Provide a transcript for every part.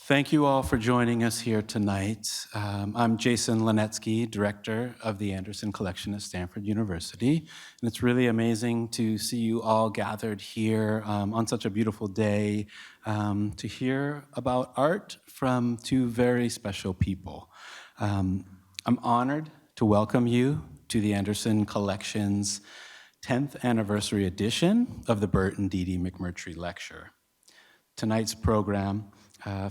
Thank you all for joining us here tonight. I'm Jason Linetsky, Director of the Anderson Collection at Stanford University, and it's really amazing to see you all gathered here on such a beautiful day to hear about art from two very special people. I'm honored to welcome you to the Anderson Collection's 10th anniversary edition of the Burt and Deedee McMurtry Lecture. Tonight's program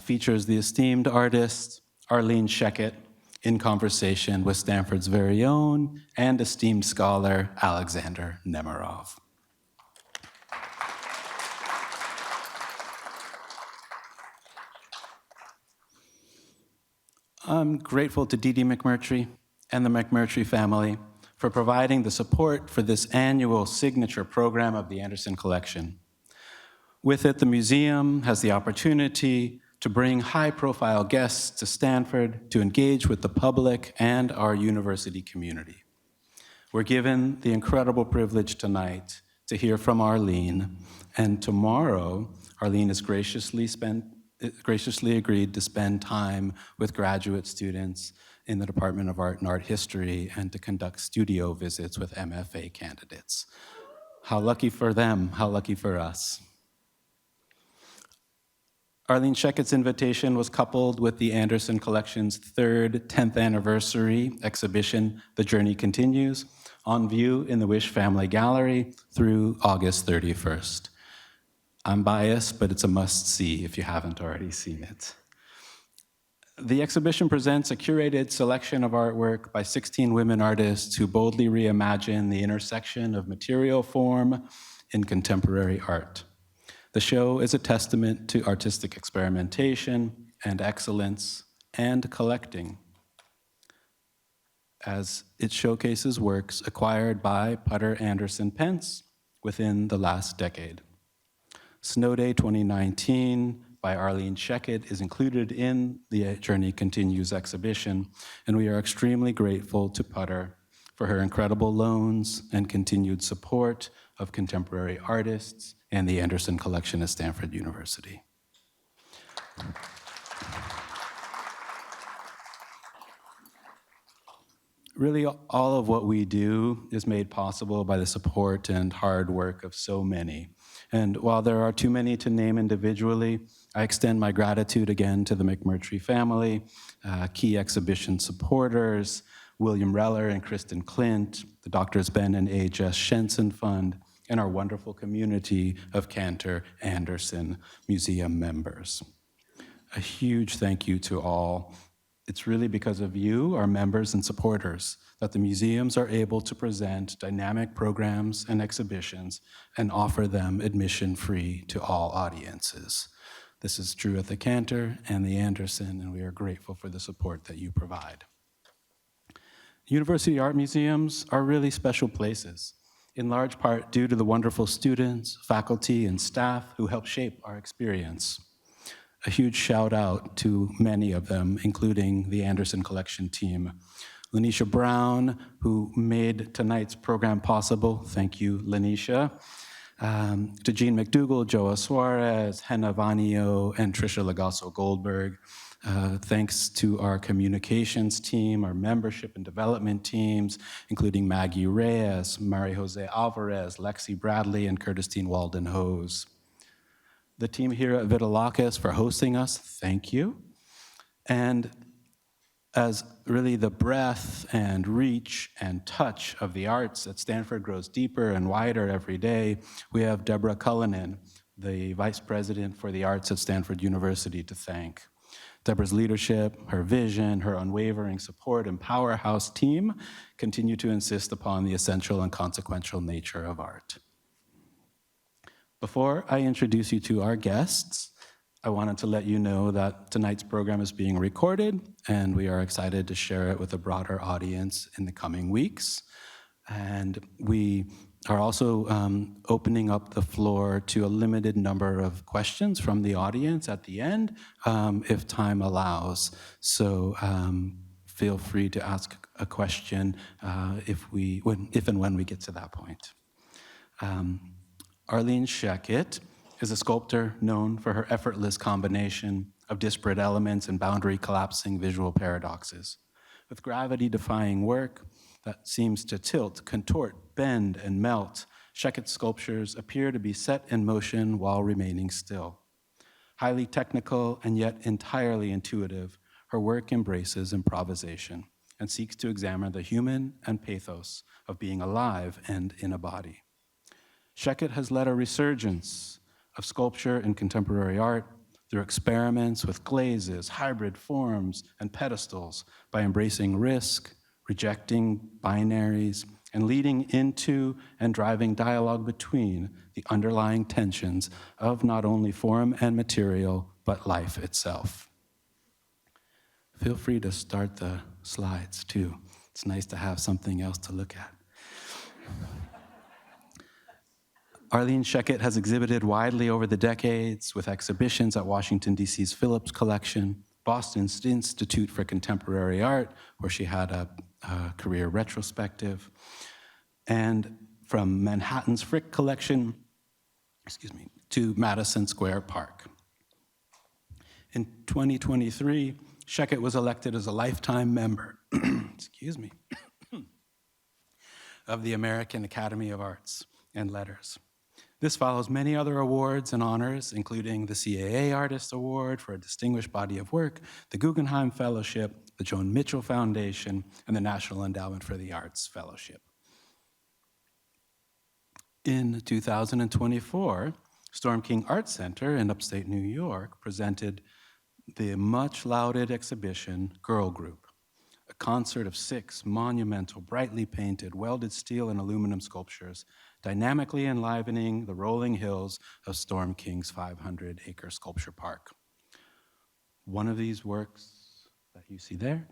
features the esteemed artist Arlene Shechet in conversation with Stanford's very own and esteemed scholar Alexander Nemerov. I'm grateful to Deedee McMurtry and the McMurtry family for providing the support for this annual signature program of the Anderson Collection. With it, the museum has the opportunity to bring high-profile guests to Stanford to engage with the public and our university community. We're given the incredible privilege tonight to hear from Arlene, and tomorrow, Arlene has graciously agreed to spend time with graduate students in the Department of Art and Art History and to conduct studio visits with MFA candidates. How lucky for them, how lucky for us. Arlene Shechet's invitation was coupled with the Anderson Collection's third 10th anniversary exhibition, The Journey Continues, on view in the Wish Family Gallery through August 31st. I'm biased, but it's a must-see if you haven't already seen it. The exhibition presents a curated selection of artwork by 16 women artists who boldly reimagine the intersection of material form in contemporary art. The show is a testament to artistic experimentation and excellence and collecting, as it showcases works acquired by Putter Anderson Pence within the last decade. Snow Day 2019 by Arlene Shechet is included in the Journey Continues exhibition, and we are extremely grateful to Putter for her incredible loans and continued support of contemporary artists and the Anderson Collection at Stanford University. Really, all of what we do is made possible by the support and hard work of so many. And while there are too many to name individually, I extend my gratitude again to the McMurtry family, key exhibition supporters, William Reller and Kristen Clint, the Drs. Ben and A. Jess Shenson Fund, and our wonderful community of Cantor Anderson Museum members. A huge thank you to all. It's really because of you, our members and supporters, that the museums are able to present dynamic programs and exhibitions and offer them admission-free to all audiences. This is true at the Cantor and the Anderson, and we are grateful for the support that you provide. University art museums are really special places, in large part due to the wonderful students, faculty, and staff who help shape our experience. A huge shout out to many of them, including the Anderson Collection team. Lanisha Brown, who made tonight's program possible. Thank you, Lanisha. To Jean McDougall, Joa Suarez, Henna Vanio, and Trisha Legasso Goldberg. Thanks to our communications team, our membership and development teams, including Maggie Reyes, Mari Jose Alvarez, Lexi Bradley, and Curtistine Walden-Hose. The team here at Vitalakis for hosting us, thank you. And as really the breadth and reach and touch of the arts at Stanford grows deeper and wider every day, we have Deborah Cullinan, the Vice President for the Arts at Stanford University, to thank. Deborah's leadership, her vision, her unwavering support, and powerhouse team continue to insist upon the essential and consequential nature of art. Before I introduce you to our guests, I wanted to let you know that tonight's program is being recorded, and we are excited to share it with a broader audience in the coming weeks. And we are also opening up the floor to a limited number of questions from the audience at the end, if time allows. So feel free to ask a question if and when we get to that point. Arlene Shechet is a sculptor known for her effortless combination of disparate elements and boundary-collapsing visual paradoxes. With gravity-defying work that seems to tilt, contort, bend, and melt, Shechet's sculptures appear to be set in motion while remaining still. Highly technical and yet entirely intuitive, her work embraces improvisation and seeks to examine the human and pathos of being alive and in a body. Shechet has led a resurgence of sculpture in contemporary art through experiments with glazes, hybrid forms, and pedestals by embracing risk, rejecting binaries, and leading into and driving dialogue between the underlying tensions of not only form and material, but life itself. Feel free to start the slides too. It's nice to have something else to look at. Arlene Shechet has exhibited widely over the decades with exhibitions at Washington, D.C.'s Phillips Collection, Boston's Institute for Contemporary Art, where she had a career retrospective, and from Manhattan's Frick Collection, to Madison Square Park. In 2023, Shechet was elected as a lifetime member, of the American Academy of Arts and Letters. This follows many other awards and honors, including the CAA Artist Award for a distinguished body of work, the Guggenheim Fellowship, the Joan Mitchell Foundation, and the National Endowment for the Arts Fellowship. In 2024, Storm King Art Center in upstate New York presented the much-lauded exhibition Girl Group, a concert of 6 monumental, brightly painted, welded steel and aluminum sculptures, dynamically enlivening the rolling hills of Storm King's 500-acre sculpture park. One of these works that you see there,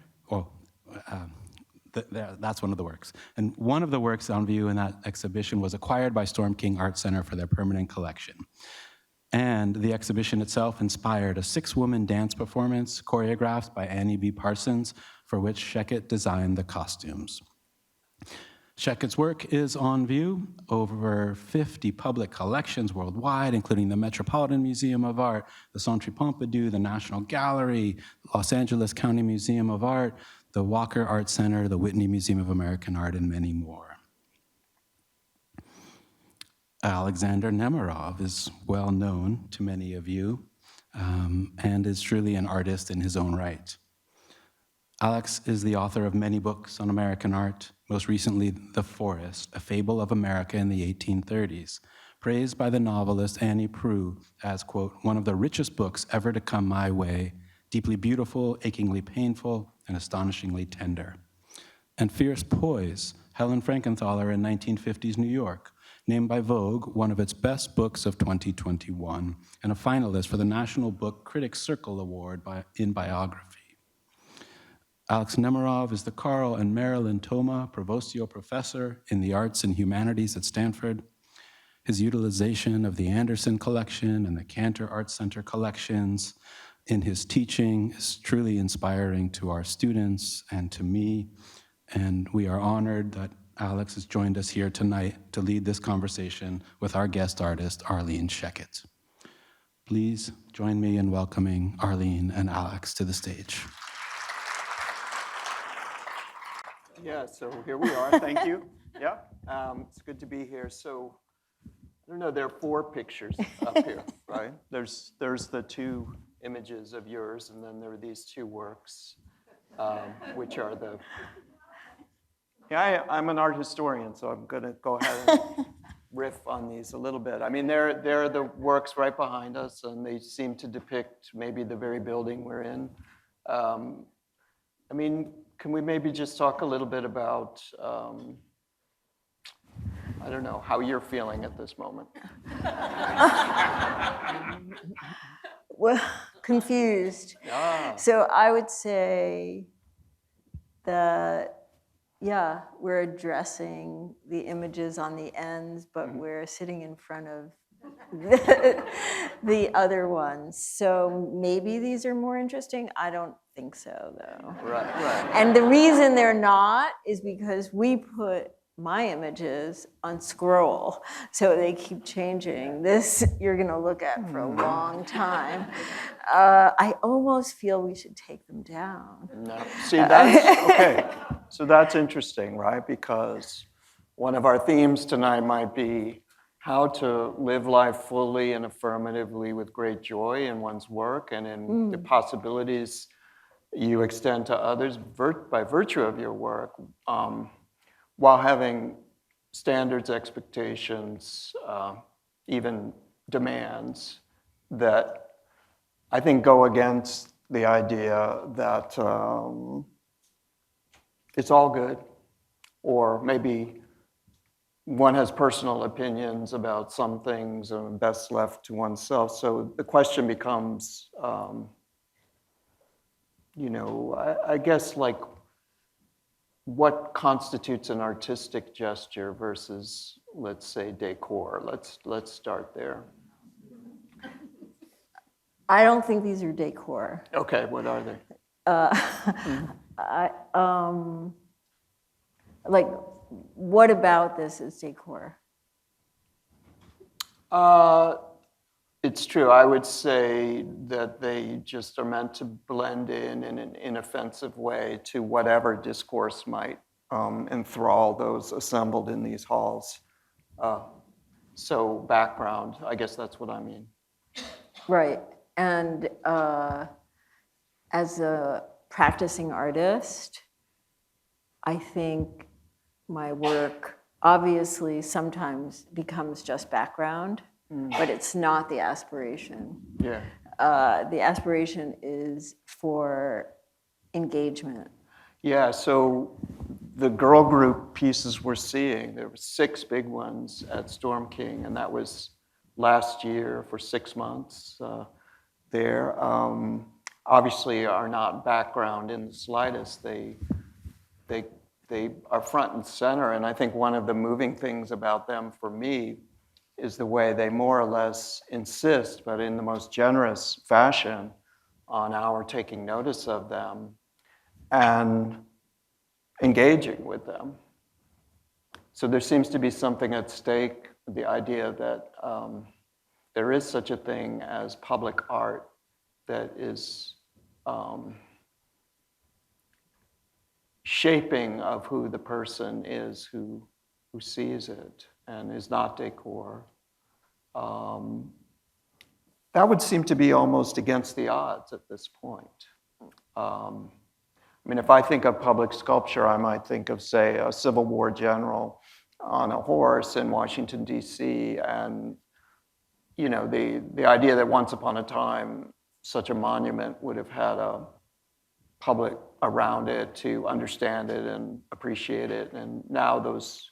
that's one of the works. And one of the works on view in that exhibition was acquired by Storm King Art Center for their permanent collection. And the exhibition itself inspired a 6-woman dance performance choreographed by Annie B. Parsons, for which Shechet designed the costumes. Shechet's work is on view over 50 public collections worldwide, including the Metropolitan Museum of Art, the Centre Pompidou, the National Gallery, Los Angeles County Museum of Art, the Walker Art Center, the Whitney Museum of American Art, and many more. Alexander Nemerov is well known to many of you and is truly an artist in his own right. Alex is the author of many books on American art, most recently The Forest, A Fable of America in the 1830s, praised by the novelist Annie Proulx as, quote, one of the richest books ever to come my way, deeply beautiful, achingly painful, and astonishingly tender. And Fierce Poise, Helen Frankenthaler in 1950s New York, named by Vogue one of its best books of 2021, and a finalist for the National Book Critics Circle Award in biography. Alex Nemerov is the Carl and Marilyn Thoma Provostio Professor in the Arts and Humanities at Stanford. His utilization of the Anderson Collection and the Cantor Art Center collections in his teaching is truly inspiring to our students and to me, and we are honored that Alex has joined us here tonight to lead this conversation with our guest artist, Arlene Shechet. Please join me in welcoming Arlene and Alex to the stage. Yeah, so here we are, thank you. Yeah, it's good to be here. So, I don't know, there are 4 pictures up here, right? There's the 2 images of yours, and then there are these 2 works, which are the, yeah, I'm an art historian, so I'm gonna go ahead and riff on these a little bit. I mean, they're the works right behind us, and they seem to depict maybe the very building we're in. I mean, can we maybe just talk a little bit about, I don't know, how you're feeling at this moment? Well, confused. Ah. So I would say that, yeah, we're addressing the images on the ends, but we're sitting in front of the other ones. So maybe these are more interesting. I don't think so, though. Right. And the reason they're not is because we put my images unscroll, so they keep changing. This you're going to look at for a long time. I almost feel we should take them down. No. See, that's okay. So that's interesting, right? Because one of our themes tonight might be how to live life fully and affirmatively with great joy in one's work and in the possibilities you extend to others by virtue of your work, while having standards, expectations, even demands that I think go against the idea that it's all good, or maybe one has personal opinions about some things and best left to oneself. So the question becomes, I guess, like, what constitutes an artistic gesture versus, let's say, decor? Let's start there. I don't think these are decor. Okay, what are they? Like, what about this is decor? It's true. I would say that they just are meant to blend in an inoffensive way to whatever discourse might enthrall those assembled in these halls. So background, I guess that's what I mean. Right. And as a practicing artist, I think my work obviously sometimes becomes just background. But it's not the aspiration. Yeah. The aspiration is for engagement. Yeah, so the girl group pieces we're seeing, there were 6 big ones at Storm King, and that was last year for 6 months there. Obviously are not background in the slightest. They are front and center, and I think one of the moving things about them for me is the way they more or less insist, but in the most generous fashion, on our taking notice of them and engaging with them. So there seems to be something at stake, the idea that there is such a thing as public art that is shaping of who the person is who sees it, and is not decor. That would seem to be almost against the odds at this point. I mean, if I think of public sculpture, I might think of, say, a Civil War general on a horse in Washington, D.C., and the idea that once upon a time such a monument would have had a public around it to understand it and appreciate it, and now those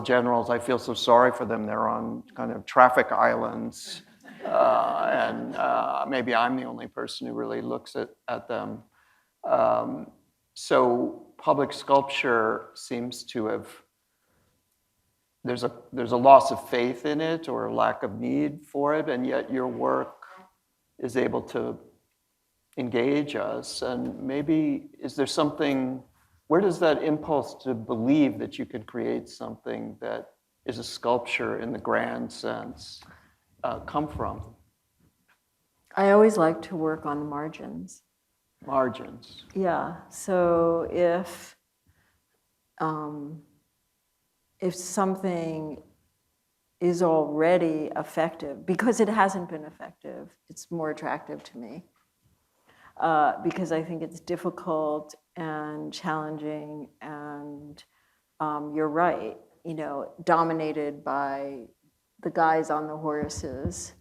generals, I feel so sorry for them. They're on kind of traffic islands, and maybe I'm the only person who really looks at them. So public sculpture seems to have, there's a loss of faith in it or a lack of need for it, and yet your work is able to engage us. And maybe, is there something, where does that impulse to believe that you can create something that is a sculpture in the grand sense come from? I always like to work on the margins. Margins. Yeah. So if something is already effective, because it hasn't been effective, it's more attractive to me. Because I think it's difficult and challenging, and you're right, dominated by the guys on the horses.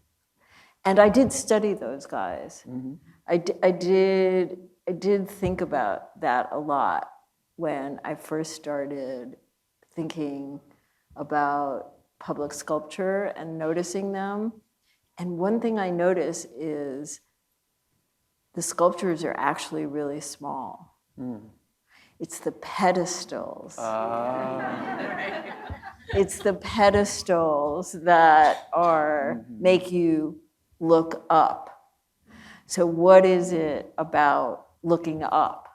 And I did study those guys. Mm-hmm. I did think about that a lot when I first started thinking about public sculpture and noticing them. And one thing I notice is the sculptures are actually really small. Mm. It's the pedestals. It's the pedestals that make you look up. So what is it about looking up?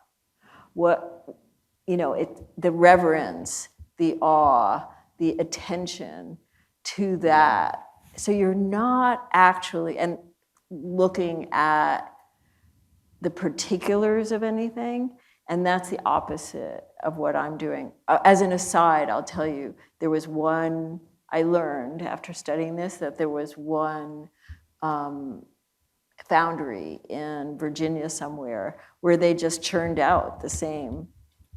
the reverence, the awe, the attention to that. So you're not actually looking at the particulars of anything, and that's the opposite of what I'm doing. As an aside, I'll tell you, I learned after studying this that there was one foundry in Virginia somewhere where they just churned out the same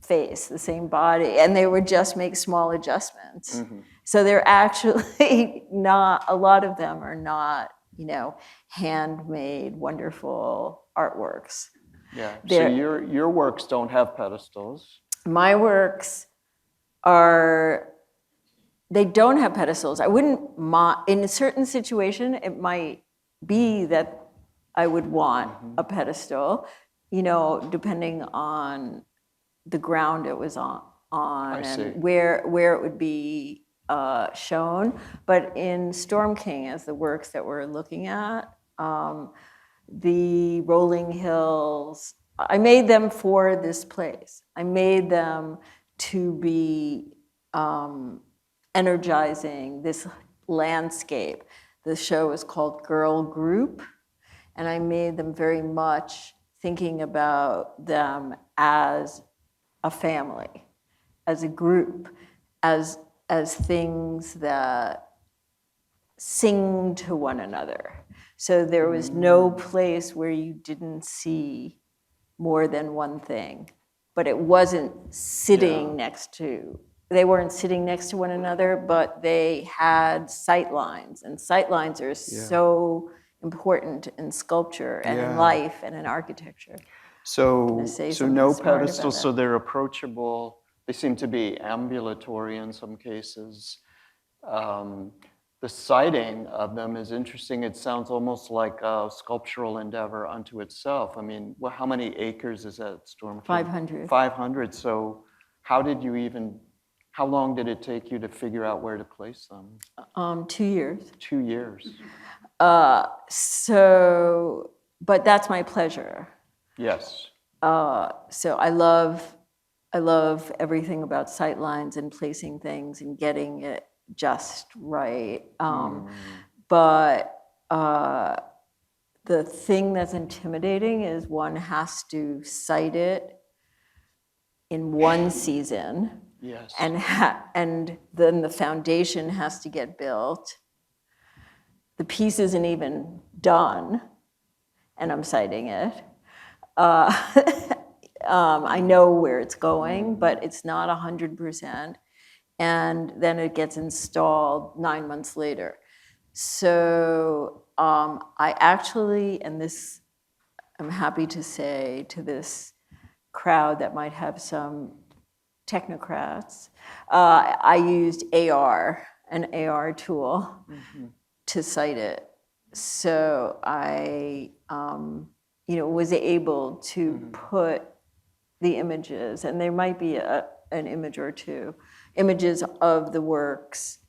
face, the same body, and they would just make small adjustments. Mm-hmm. So they're actually not, a lot of them are not, handmade, wonderful artworks. Yeah, so your works don't have pedestals. My works they don't have pedestals. I wouldn't mind, in a certain situation, it might be that I would want a pedestal, depending on the ground it was on and where it would be shown. But in Storm King, as the works that we're looking at, the rolling hills, I made them for this place. I made them to be energizing this landscape. The show is called Girl Group, and I made them very much thinking about them as a family, as a group, as things that sing to one another. So there was no place where you didn't see more than one thing, but it wasn't sitting next to. They weren't sitting next to one another, but they had sight lines, and sight lines are so important in sculpture and in life and in architecture. So no pedestals, so they're approachable. They seem to be ambulatory in some cases. The siting of them is interesting. It sounds almost like a sculptural endeavor unto itself. I mean, how many acres is that, Storm King? 500. 500. So how long did it take you to figure out where to place them? 2 years. 2 years. But that's my pleasure. Yes. So I love everything about sight lines and placing things and getting it just right. But the thing that's intimidating is one has to site it in one season. Yes. And then the foundation has to get built. The piece isn't even done, and I'm citing it. I know where it's going, but it's not 100%. And then it gets installed 9 months later. So I actually, and this I'm happy to say to this crowd that might have some technocrats, I used an AR tool to cite it. So I, was able to put the images, and there might be an image or two, images of the works.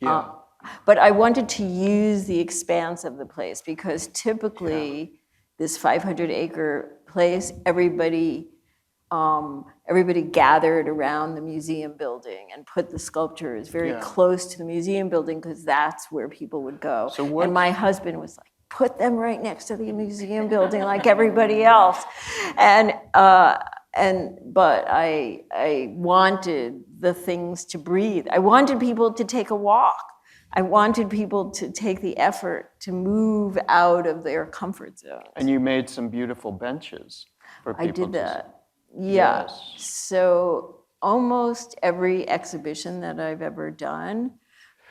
Yeah. But I wanted to use the expanse of the place because typically this 500-acre place, everybody gathered around the museum building and put the sculptures very close to the museum building because that's where people would go. And my husband was like, put them right next to the museum building like everybody else. But I wanted the things to breathe. I wanted people to take a walk. I wanted people to take the effort to move out of their comfort zones. And you made some beautiful benches for people. I did that. Yeah. Yes. So almost every exhibition that I've ever done,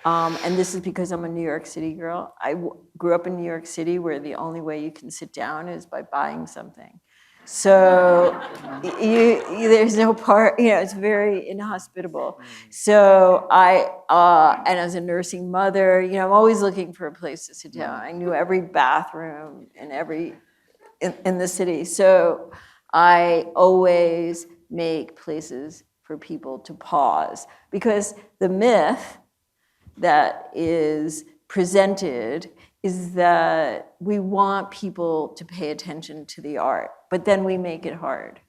and this is because I'm a New York City girl. I grew up in New York City where the only way you can sit down is by buying something. So there's no part, it's very inhospitable. So and as a nursing mother, I'm always looking for a place to sit down. I knew every bathroom in the city. So I always make places for people to pause because the myth that is presented is that we want people to pay attention to the art, but then we make it hard.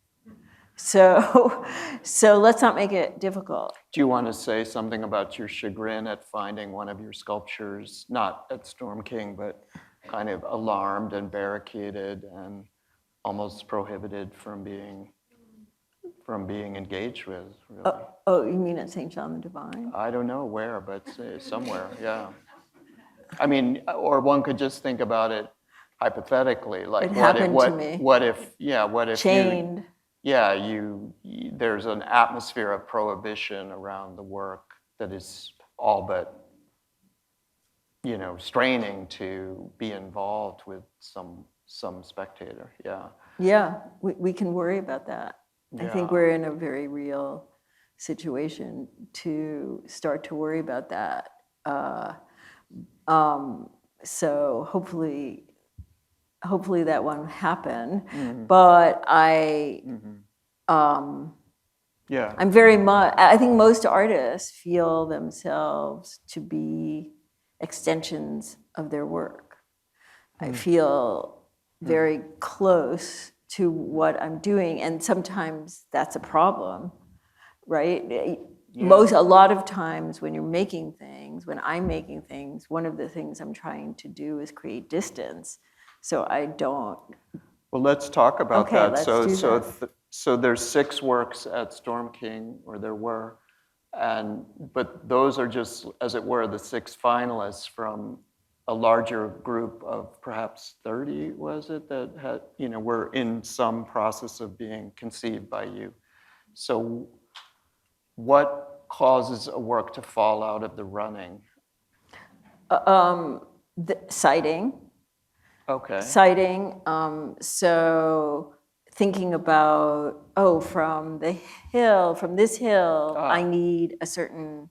So, so let's not make it difficult. Do you want to say something about your chagrin at finding one of your sculptures, not at Storm King, but kind of alarmed and barricaded and almost prohibited from being engaged with, really? Oh, you mean at St. John the Divine? I don't know where, but somewhere, yeah. I mean, or one could just think about it hypothetically, like It happened to me. what if Chained. there's an atmosphere of prohibition around the work that is all but, straining to be involved with some spectator, yeah. Yeah, we can worry about that. I think Yeah. we're in a very real situation to start to worry about that. So hopefully that won't happen. Mm-hmm. But Yeah. I'm very much, I think most artists feel themselves to be extensions of their work. I feel very close to what I'm doing, and sometimes that's a problem, right? A lot of times when you're making things, when I'm making things, one of the things I'm trying to do is create distance, so I don't. Well, let's talk about Okay, that. let's So, do so, that. so there's 6 works at Storm King, or there were, but those are just, as it were, the 6 finalists from a larger group of perhaps 30, was it, that had, were in some process of being conceived by you. So, what causes a work to fall out of the running? The citing. Okay. Citing, so thinking about, from this hill, I need a certain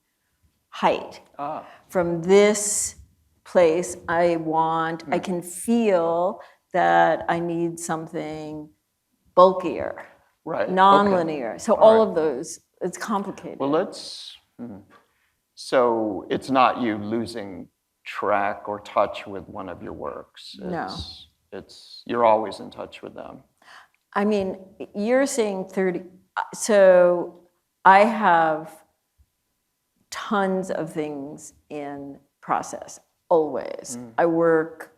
height. From this place, I can feel that I need something bulkier, Right. non-linear. Okay. So all of those, it's complicated. Well, so it's not you losing track or touch with one of your works. No. You're always in touch with them. I mean, you're saying 30, so I have tons of things in process, always. I work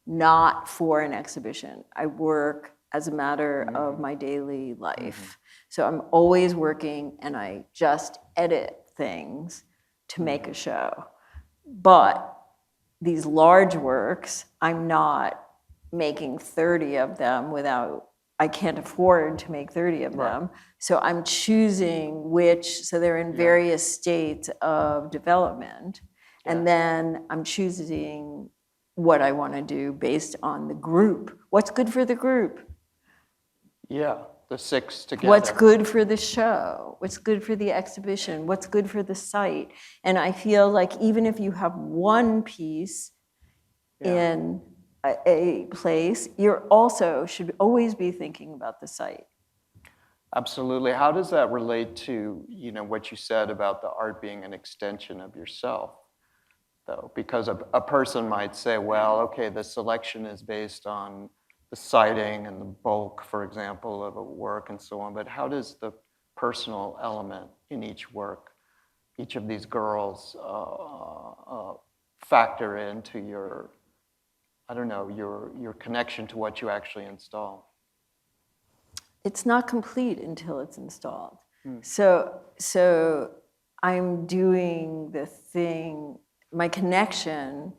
not for an exhibition. I work as a matter of my daily life. So I'm always working, and I just edit things to make a show. But these large works, I'm not making 30 of them I can't afford to make 30 of them. So I'm choosing so they're in various states of development. And then I'm choosing what I want to do based on the group. What's good for the group? Yeah, the 6 together. What's good for the show? What's good for the exhibition? What's good for the site? And I feel like even if you have one piece in a place, you also should always be thinking about the site. Absolutely. How does that relate to, what you said about the art being an extension of yourself, though? Because a person might say, well, okay, the selection is based on the sighting and the bulk, for example, of a work and so on, but how does the personal element in each work, each of these girls, factor into your connection to what you actually install? It's not complete until it's installed. So I'm doing the thing, my connection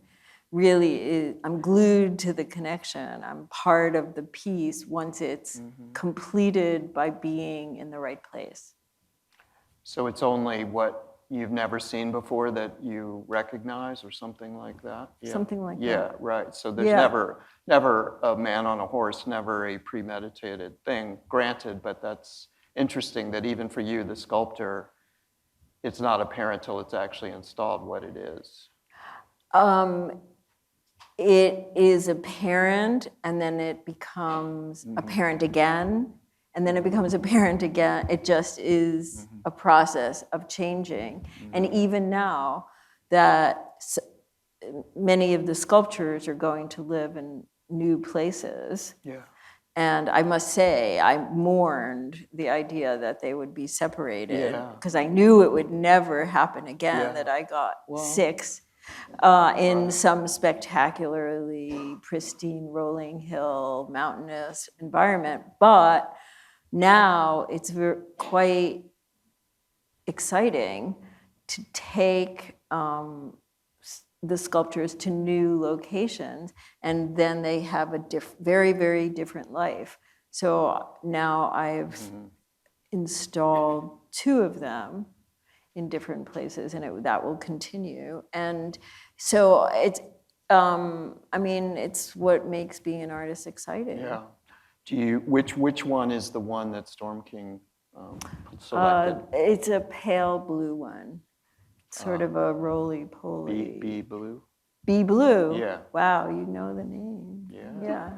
really is, I'm glued to the connection. I'm part of the piece once it's completed by being in the right place. So it's only what you've never seen before that you recognize, or something like that? Yeah. Something like that. Yeah, right. So there's never a man on a horse, never a premeditated thing, granted, but that's interesting that even for you, the sculptor, it's not apparent till it's actually installed what it is. It is apparent, and then it becomes apparent again, and then it becomes apparent again. It just is a process of changing. And even now that many of the sculptures are going to live in new places, And I must say, I mourned the idea that they would be separated Yeah. because I knew it would never happen again, Yeah. that I got Well, 6 in some spectacularly pristine rolling hill mountainous environment. But now it's quite exciting to take the sculptures to new locations, and then they have a very, very different life. So now I've installed 2 of them in different places, and that will continue. And so it's, I mean, it's what makes being an artist exciting. Yeah. Which one is the one that Storm King selected? It's a pale blue one, sort of a roly-poly. Bee blue? Bee blue? Yeah. Wow, you know the name. Yeah.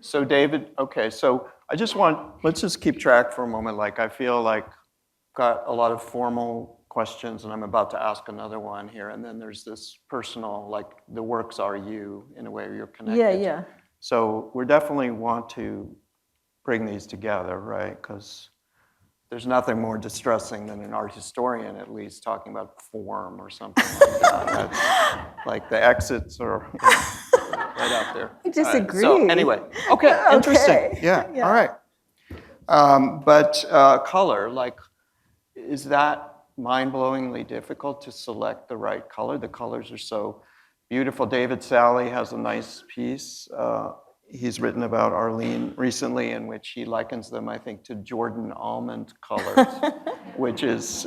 So David, okay, so let's just keep track for a moment. Like, I feel like got a lot of formal questions, and I'm about to ask another one here, and then there's this personal, like, the works are you, in a way you're connected. Yeah. So we definitely want to bring these together, right? Because there's nothing more distressing than an art historian, at least, talking about form or something like that. That's, like, the exits are right out there. I disagree. So anyway, okay, interesting. Yeah, all right. But color, like, is that mind-blowingly difficult to select the right color? The colors are so beautiful. David Sally has a nice piece he's written about Arlene recently, in which he likens them, I think, to Jordan almond colors, which is,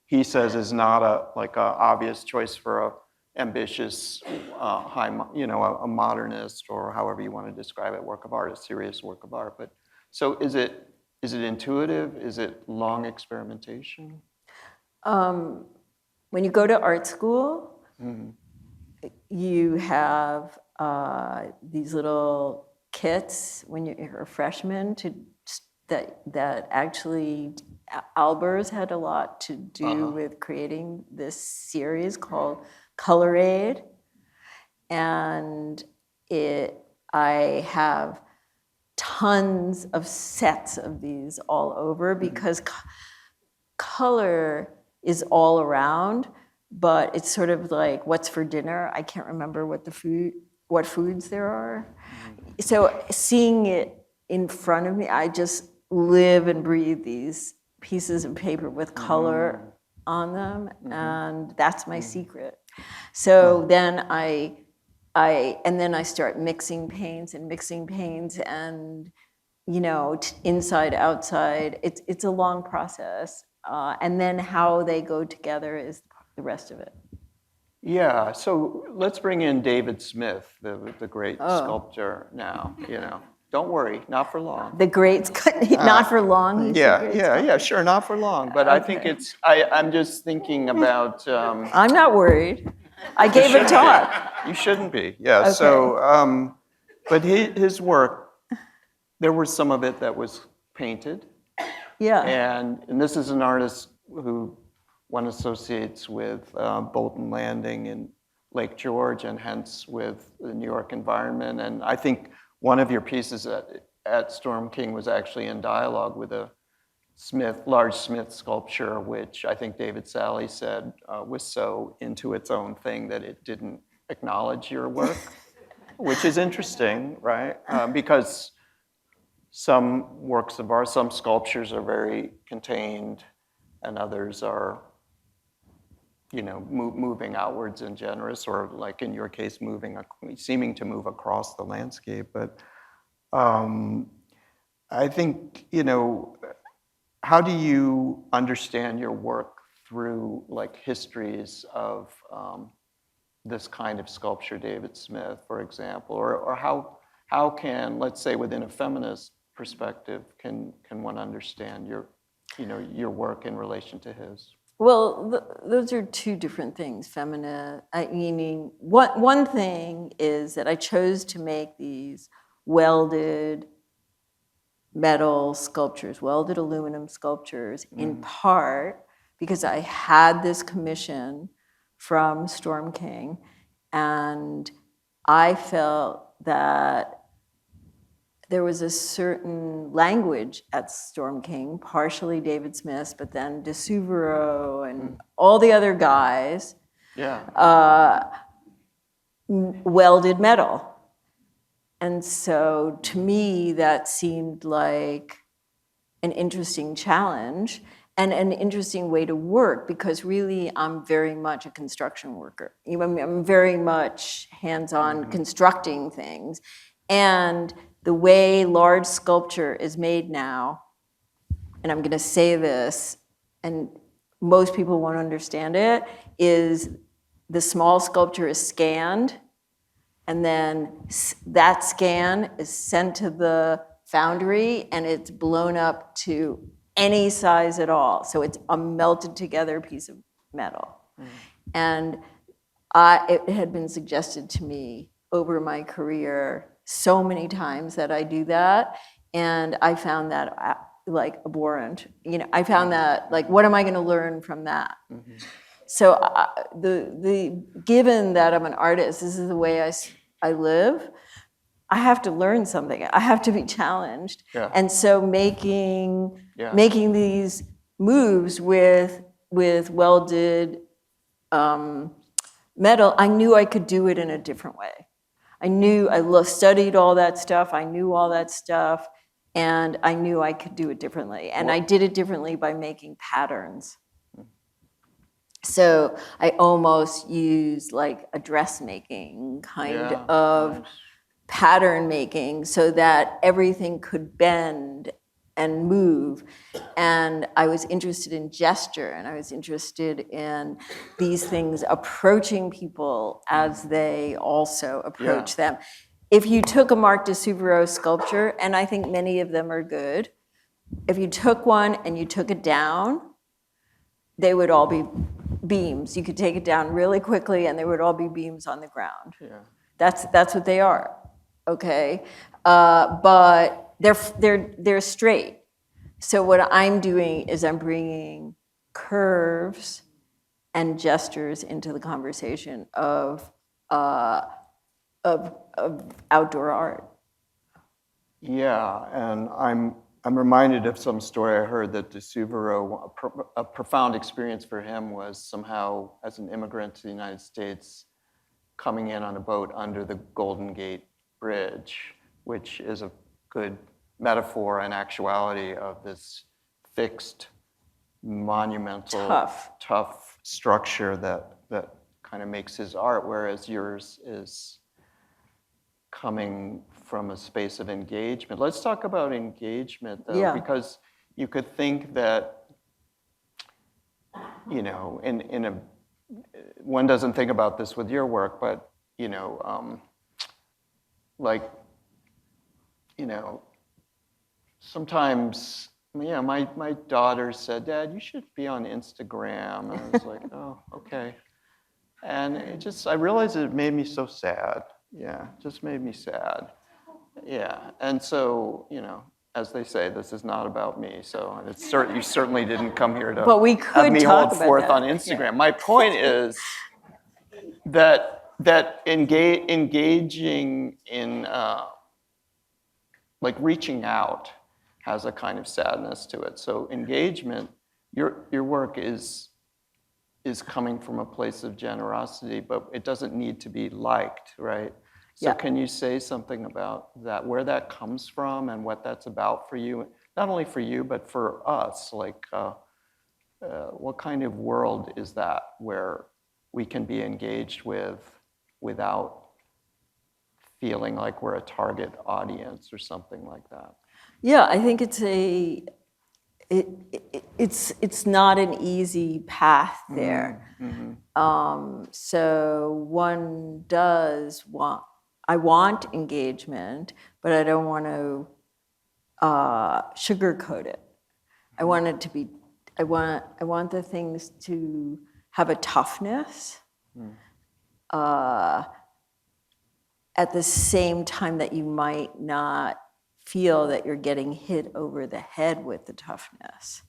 he says, is not a obvious choice for a ambitious, a modernist, or however you want to describe it, work of art, a serious work of art. But so is it intuitive? Is it long experimentation? When you go to art school, you have these little kits when you're a freshman that actually Albers had a lot to do with creating this series called Color Aid, and I have tons of sets of these all over because color is all around, but it's sort of like what's for dinner. I can't remember what foods there are. So seeing it in front of me, I just live and breathe these pieces of paper with color on them, and that's my secret. So then I start mixing paints, and inside, outside. It's a long process, and then how they go together is the rest of it. Yeah, so let's bring in David Smith, the great sculptor now, Don't worry, not for long. The great, not for long. Yeah, sure, not for long. But I think I'm just thinking about. I'm not worried. I gave a talk. You shouldn't be, yeah. Okay. So, but his work, there was some of it that was painted. Yeah. And this is an artist who one associates with Bolton Landing in Lake George, and hence with the New York environment. And I think one of your pieces at Storm King was actually in dialogue with a large Smith sculpture, which I think David Sally said was so into its own thing that it didn't acknowledge your work, which is interesting, right? Because some works of art, some sculptures are very contained, and others are, moving outwards and generous, or like in your case, seeming to move across the landscape. But I think, how do you understand your work through like histories of this kind of sculpture, David Smith, for example, or how can, let's say, within a feminist perspective, can one understand your work in relation to his? Well, those are two different things. Meaning, one thing is that I chose to make these welded metal sculptures, welded aluminum sculptures, in part because I had this commission from Storm King, and I felt that there was a certain language at Storm King, partially David Smith's, but then De Souvero and all the other guys welded metal. And so to me, that seemed like an interesting challenge and an interesting way to work, because really I'm very much a construction worker. I'm very much hands-on constructing things. And the way large sculpture is made now, and I'm gonna say this, and most people won't understand it, is the small sculpture is scanned, and then that scan is sent to the foundry, and it's blown up to any size at all. So it's a melted together piece of metal. And it had been suggested to me over my career so many times that I do that, and I found that like abhorrent. I found that like, what am I gonna learn from that? So given that I'm an artist, this is the way I live, I have to learn something. I have to be challenged. And so making these moves with welded metal, I knew I could do it in a different way. I studied all that stuff, I knew all that stuff, and I knew I could do it differently. And I did it differently by making patterns. So I almost used like a dressmaking kind of pattern making so that everything could bend and move. And I was interested in gesture, and I was interested in these things approaching people as they also approach them. If you took a Marc de Souvero sculpture, and I think many of them are good, if you took one and you took it down, they would all be beams. You could take it down really quickly and there would all be beams on the ground. That's what they are, okay? But they're straight. So what I'm doing is I'm bringing curves and gestures into the conversation of outdoor art. Yeah, and I'm reminded of some story I heard that De Souvero, a profound experience for him was somehow, as an immigrant to the United States, coming in on a boat under the Golden Gate Bridge, which is a good metaphor and actuality of this fixed, monumental, tough structure that kind of makes his art, whereas yours is coming from a space of engagement. Let's talk about engagement, though, because you could think that, one doesn't think about this with your work, but, sometimes, my daughter said, "Dad, you should be on Instagram." And I was like, "Oh, okay." And I realized it made me so sad. Yeah, it just made me sad. Yeah, and so, as they say, this is not about me. So you certainly didn't come here to have me hold forth on Instagram. My point is that engaging in reaching out has a kind of sadness to it. So engagement, your work is coming from a place of generosity, but it doesn't need to be liked, right? So can you say something about that, where that comes from and what that's about for you? Not only for you, but for us, what kind of world is that where we can be engaged with without feeling like we're a target audience or something like that? Yeah, I think it's not an easy path there. So one does I want engagement, but I don't want to sugarcoat it. I want it to be. I want the things to have a toughness. At the same time that you might not feel that you're getting hit over the head with the toughness.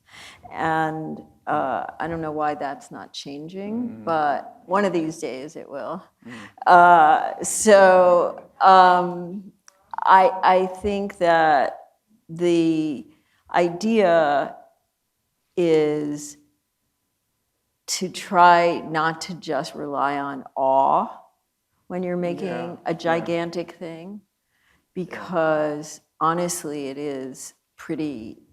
And I don't know why that's not changing, but one of these days it will. I think that the idea is to try not to just rely on awe when you're making a gigantic thing, because honestly, it is pretty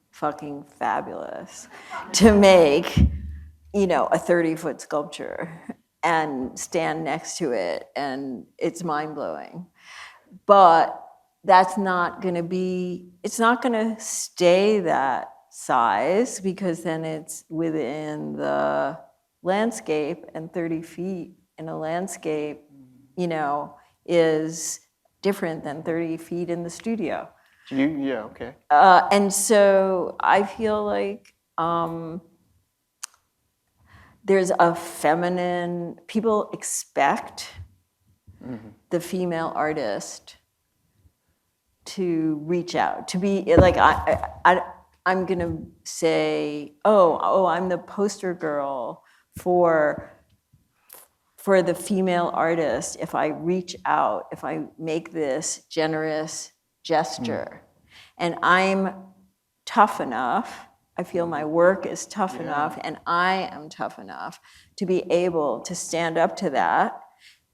fucking fabulous to make, you know, a 30-foot sculpture and stand next to it, and it's mind-blowing. But that's not gonna be, it's not gonna stay that size, because then it's within the landscape, and 30 feet in a landscape, you know, is different than 30 feet in the studio. Yeah, okay. And so I feel like there's a feminine, people expect the female artist to reach out, to be like, I'm gonna say, oh, I'm the poster girl for the female artist if I reach out, if I make this generous gesture. And I'm tough enough, I feel my work is tough enough, and I am tough enough to be able to stand up to that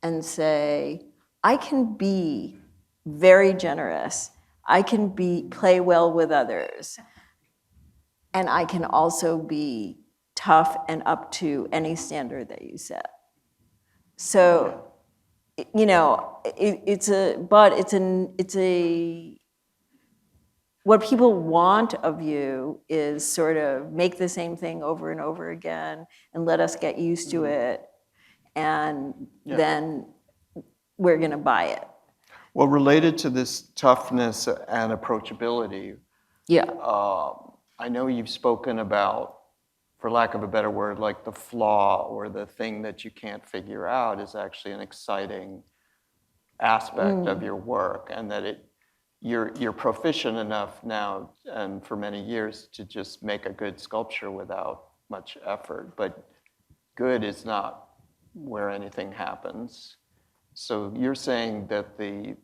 and say, I can be very generous, I can play well with others, and I can also be tough and up to any standard that you set. So, you know, what people want of you is sort of make the same thing over and over again and let us get used to it, and then we're gonna buy it. Well, related to this toughness and approachability, I know you've spoken about, for lack of a better word, like the flaw or the thing that you can't figure out is actually an exciting aspect of your work, and that you're proficient enough now and for many years to just make a good sculpture without much effort. But good is not where anything happens. So you're saying that the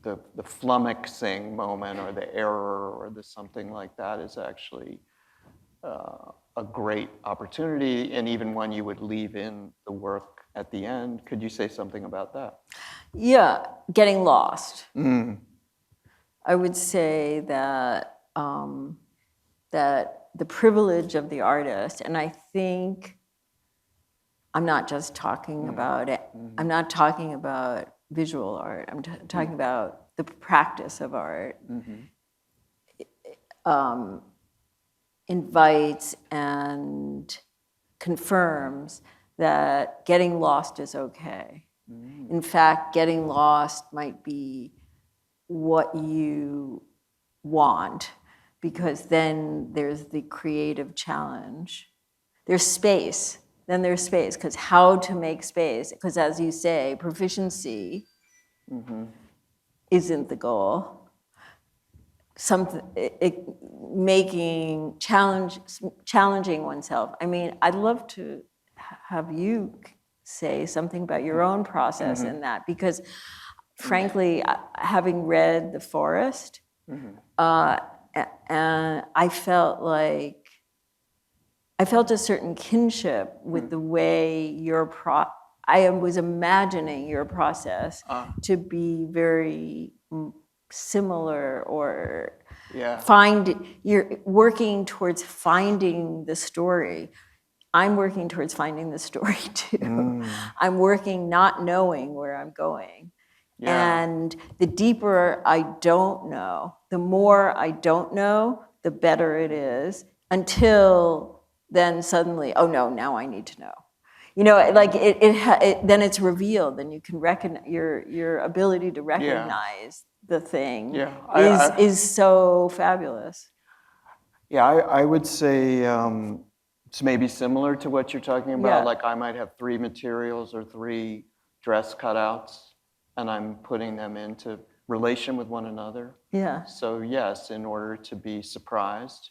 flummoxing moment or the error or the something like that is actually a great opportunity, and even one you would leave in the work at the end. Could you say something about that? Yeah, getting lost. I would say that that the privilege of the artist, and I think I'm not just talking about it, I'm not talking about visual art, I'm talking about the practice of art, invites and confirms that getting lost is okay. In fact, getting lost might be what you want, because then there's the creative challenge. There's space, then there's space, because how to make space, because as you say, proficiency isn't the goal. Challenging oneself. I mean, I'd love to have you say something about your own process in that, because frankly, having read The Forest, and I felt a certain kinship with the way I was imagining your process to be very similar, or you're working towards finding the story. I'm working towards finding the story too. I'm working not knowing where I'm going. And the deeper I don't know, the more I don't know, the better it is, until then suddenly, oh no, now I need to know. You know, like then it's revealed, and you can recognize your ability to recognize the thing is so fabulous. Yeah, I would say it's maybe similar to what you're talking about. Like I might have 3 materials or 3 dress cutouts, and I'm putting them into relation with one another. Yeah. So yes, in order to be surprised,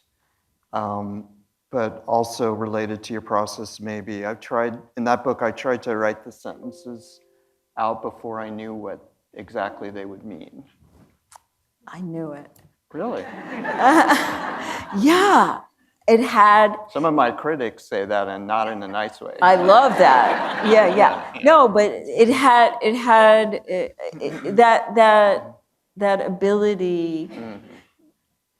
but also related to your process, maybe. In that book, I tried to write the sentences out before I knew what exactly they would mean? I knew it. Really? Yeah, it had. Some of my critics say that, and not in a nice way. I love that. Yeah. No, but it had that ability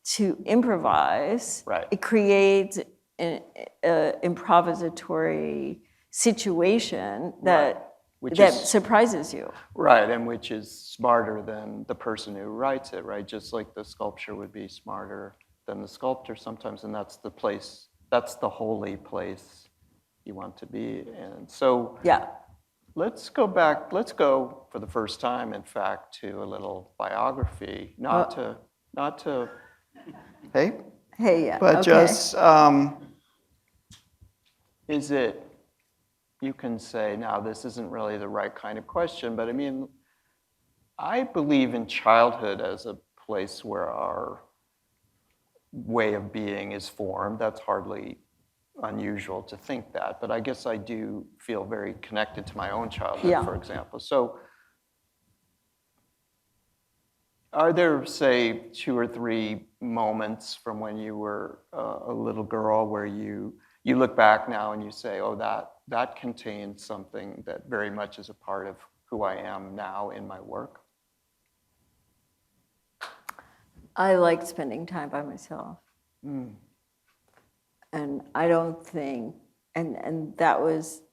to improvise. Right. It creates an improvisatory situation that Which that is- surprises you. Right, and which is smarter than the person who writes it, right? Just like the sculpture would be smarter than the sculptor sometimes, and that's the place, that's the holy place you want to be in. So Yeah. let's go back, let's go for the first time, in fact, to a little biography, not to, hey? Hey, yeah. But okay. just, is it, you can say, now this isn't really the right kind of question, but I mean, I believe in childhood as a place where our way of being is formed. That's hardly unusual to think that, but I guess I do feel very connected to my own childhood, Yeah. for example. So are there, say, 2 or 3 moments from when you were a little girl where you look back now and you say, oh, that contains something that very much is a part of who I am now in my work? I liked spending time by myself. And I don't think, and that was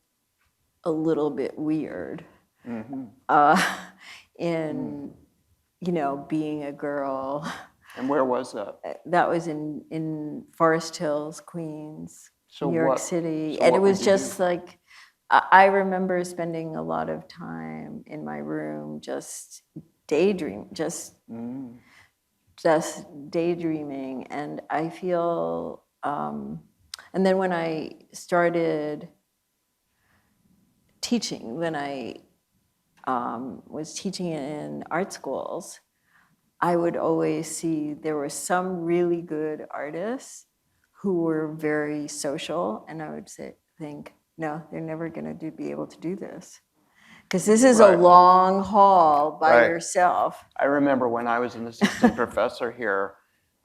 a little bit weird in, being a girl. And where was that? That was in Forest Hills, Queens, So New York what- City. so And what it was would you just like, I remember spending a lot of time in my room just just daydreaming. And I feel, and then when I started teaching, when I was teaching in art schools, I would always see there were some really good artists who were very social, and I would think, no, they're never going to be able to do this. Because this is Right. a long haul by Right. yourself. I remember when I was an assistant professor here,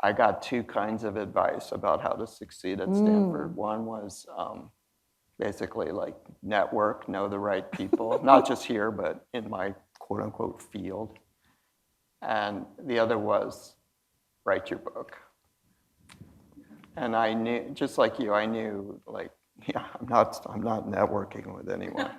I got 2 kinds of advice about how to succeed at Stanford. One was basically like network, know the right people, not just here, but in my quote unquote field. And the other was write your book. And I knew, just like you, I knew like, yeah, I'm not networking with anyone.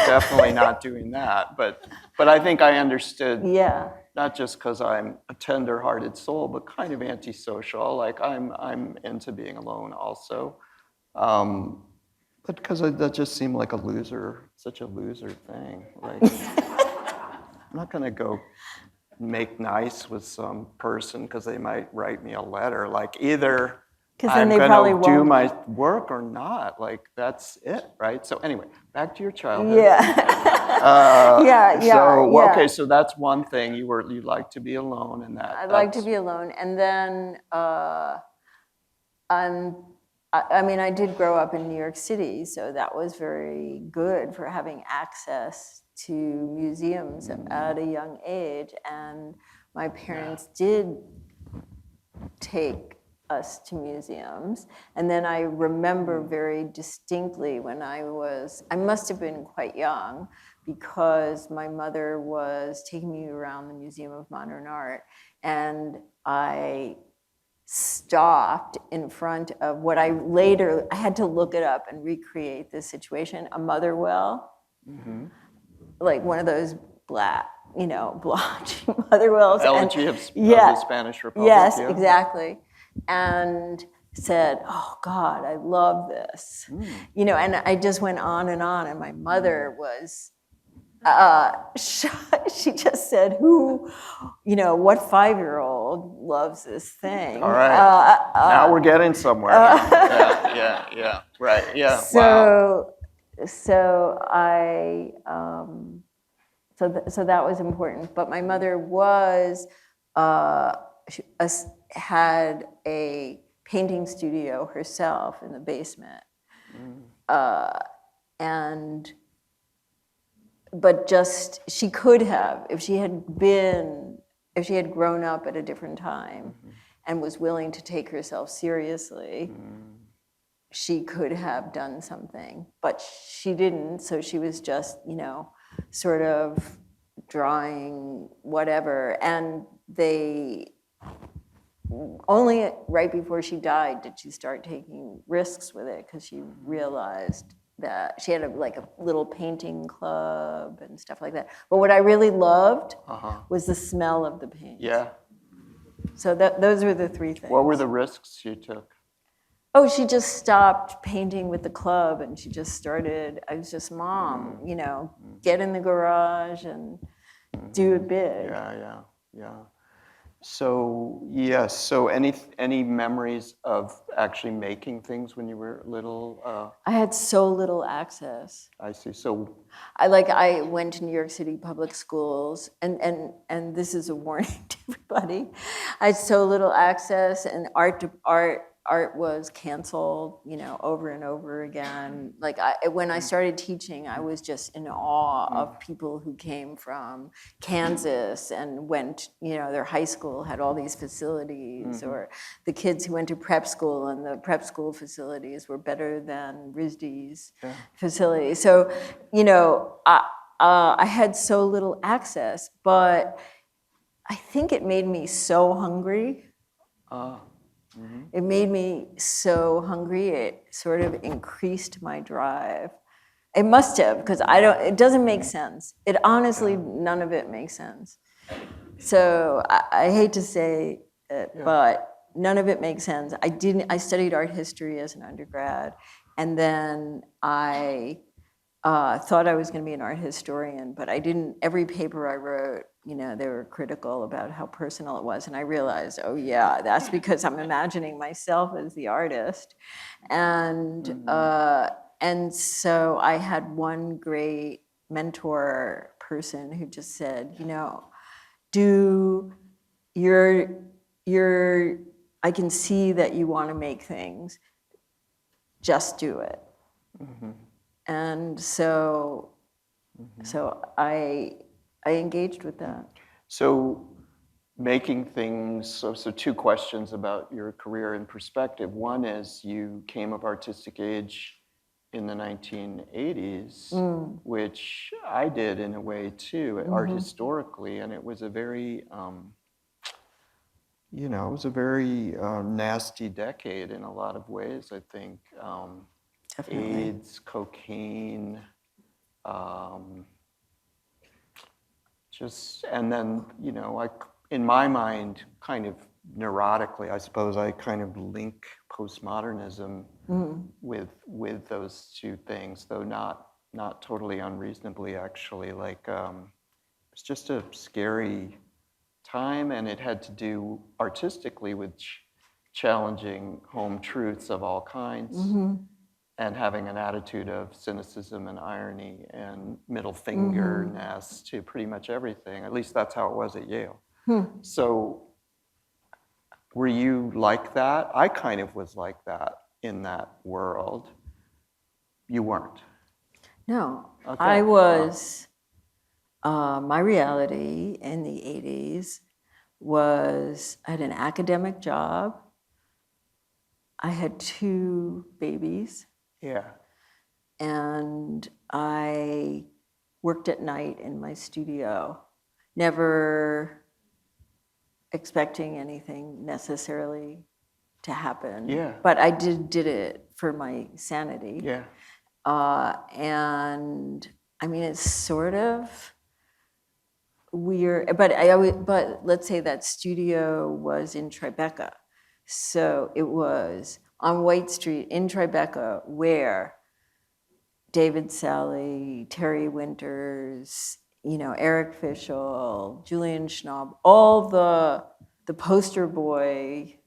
Definitely not doing that. But I think I understood. Yeah. Not just because I'm a tender-hearted soul, but kind of antisocial. Like I'm into being alone also. But because that just seemed like such a loser thing. Like I'm not gonna go make nice with some person because they might write me a letter. Like either I'm gonna do my work or not. Like that's it, right? So anyway, back to your childhood. Yeah. Okay, so that's one thing. You like to be alone, and that. I like to be alone, and then I mean, I did grow up in New York City, so that was very good for having access to museums at a young age. And my parents did take us to museums. And then I remember very distinctly when I must have been quite young, because my mother was taking me around the Museum of Modern Art, and I stopped in front of what I had to look it up and recreate this situation, a mother well, like one of those black, blotchy mother wells. Elegy of the Spanish Republic. Yes, yeah. exactly. And said, oh God, I love this. And I just went on, and my mother was, she just said, what 5-year-old loves this thing? All right. Now we're getting somewhere. Yeah. Right. Yeah. So, wow. So I, so that was important. But my mother had a painting studio herself in the basement, and but just, she could have, if she had grown up at a different time and was willing to take herself seriously, she could have done something, but she didn't. So she was just, sort of drawing whatever. And only right before she died did she start taking risks with it, because she realized that she had a little painting club and stuff like that. But what I really loved was the smell of the paint. Yeah. So those were the three things. What were the risks you took? Oh, she just stopped painting with the club, and she just started. I was just, Mom, get in the garage and do it big. Yeah. So yes. So any memories of actually making things when you were little? I had so little access. I see. So I went to New York City public schools, and this is a warning to everybody. I had so little access, and art was canceled, over and over again. When I started teaching, I was just in awe of people who came from Kansas and went, their high school had all these facilities, or the kids who went to prep school, and the prep school facilities were better than RISD's facilities. So, I had so little access, but I think it made me so hungry. It made me so hungry, it sort of increased my drive. It must have, because it doesn't make sense. It honestly, none of it makes sense. So I hate to say it, but none of it makes sense. I studied art history as an undergrad, and then I thought I was going to be an art historian, but I didn't. Every paper I wrote, they were critical about how personal it was, and I realized, oh yeah, that's because I'm imagining myself as the artist, and so I had one great mentor person who just said, I can see that you want to make things, just do it. And so I engaged with that. So making things, so two questions about your career in perspective. One is you came of artistic age in the 1980s, which I did in a way too, art historically, and it was a very, nasty decade in a lot of ways, I think. Definitely. AIDS, cocaine, and then, in my mind, kind of neurotically, I suppose, I kind of link postmodernism with those two things, though not totally unreasonably, actually. It's just a scary time, and it had to do artistically with challenging home truths of all kinds. And having an attitude of cynicism and irony and middle fingerness to pretty much everything. At least that's how it was at Yale. So were you like that? I kind of was like that in that world. You weren't? No. Okay. I was, my reality in the 80s was I had an academic job. I had 2 babies. Yeah. And I worked at night in my studio, never expecting anything necessarily to happen. Yeah. But I did it for my sanity. Yeah. And I mean, it's sort of weird, but let's say that studio was in Tribeca. So it was on White Street in Tribeca, where David Sally, Terry Winters, Eric Fischel, Julian Schnaub, all the poster boy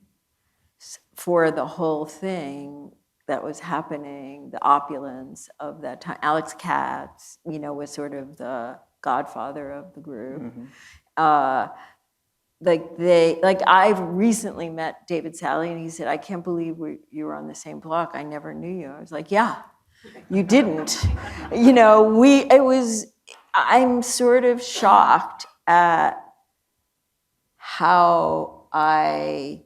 for the whole thing that was happening, the opulence of that time. Alex Katz, was sort of the godfather of the group. I've recently met David Sally, and he said, I can't believe you were on the same block. I never knew you. I was like, yeah, you didn't. I'm sort of shocked at how I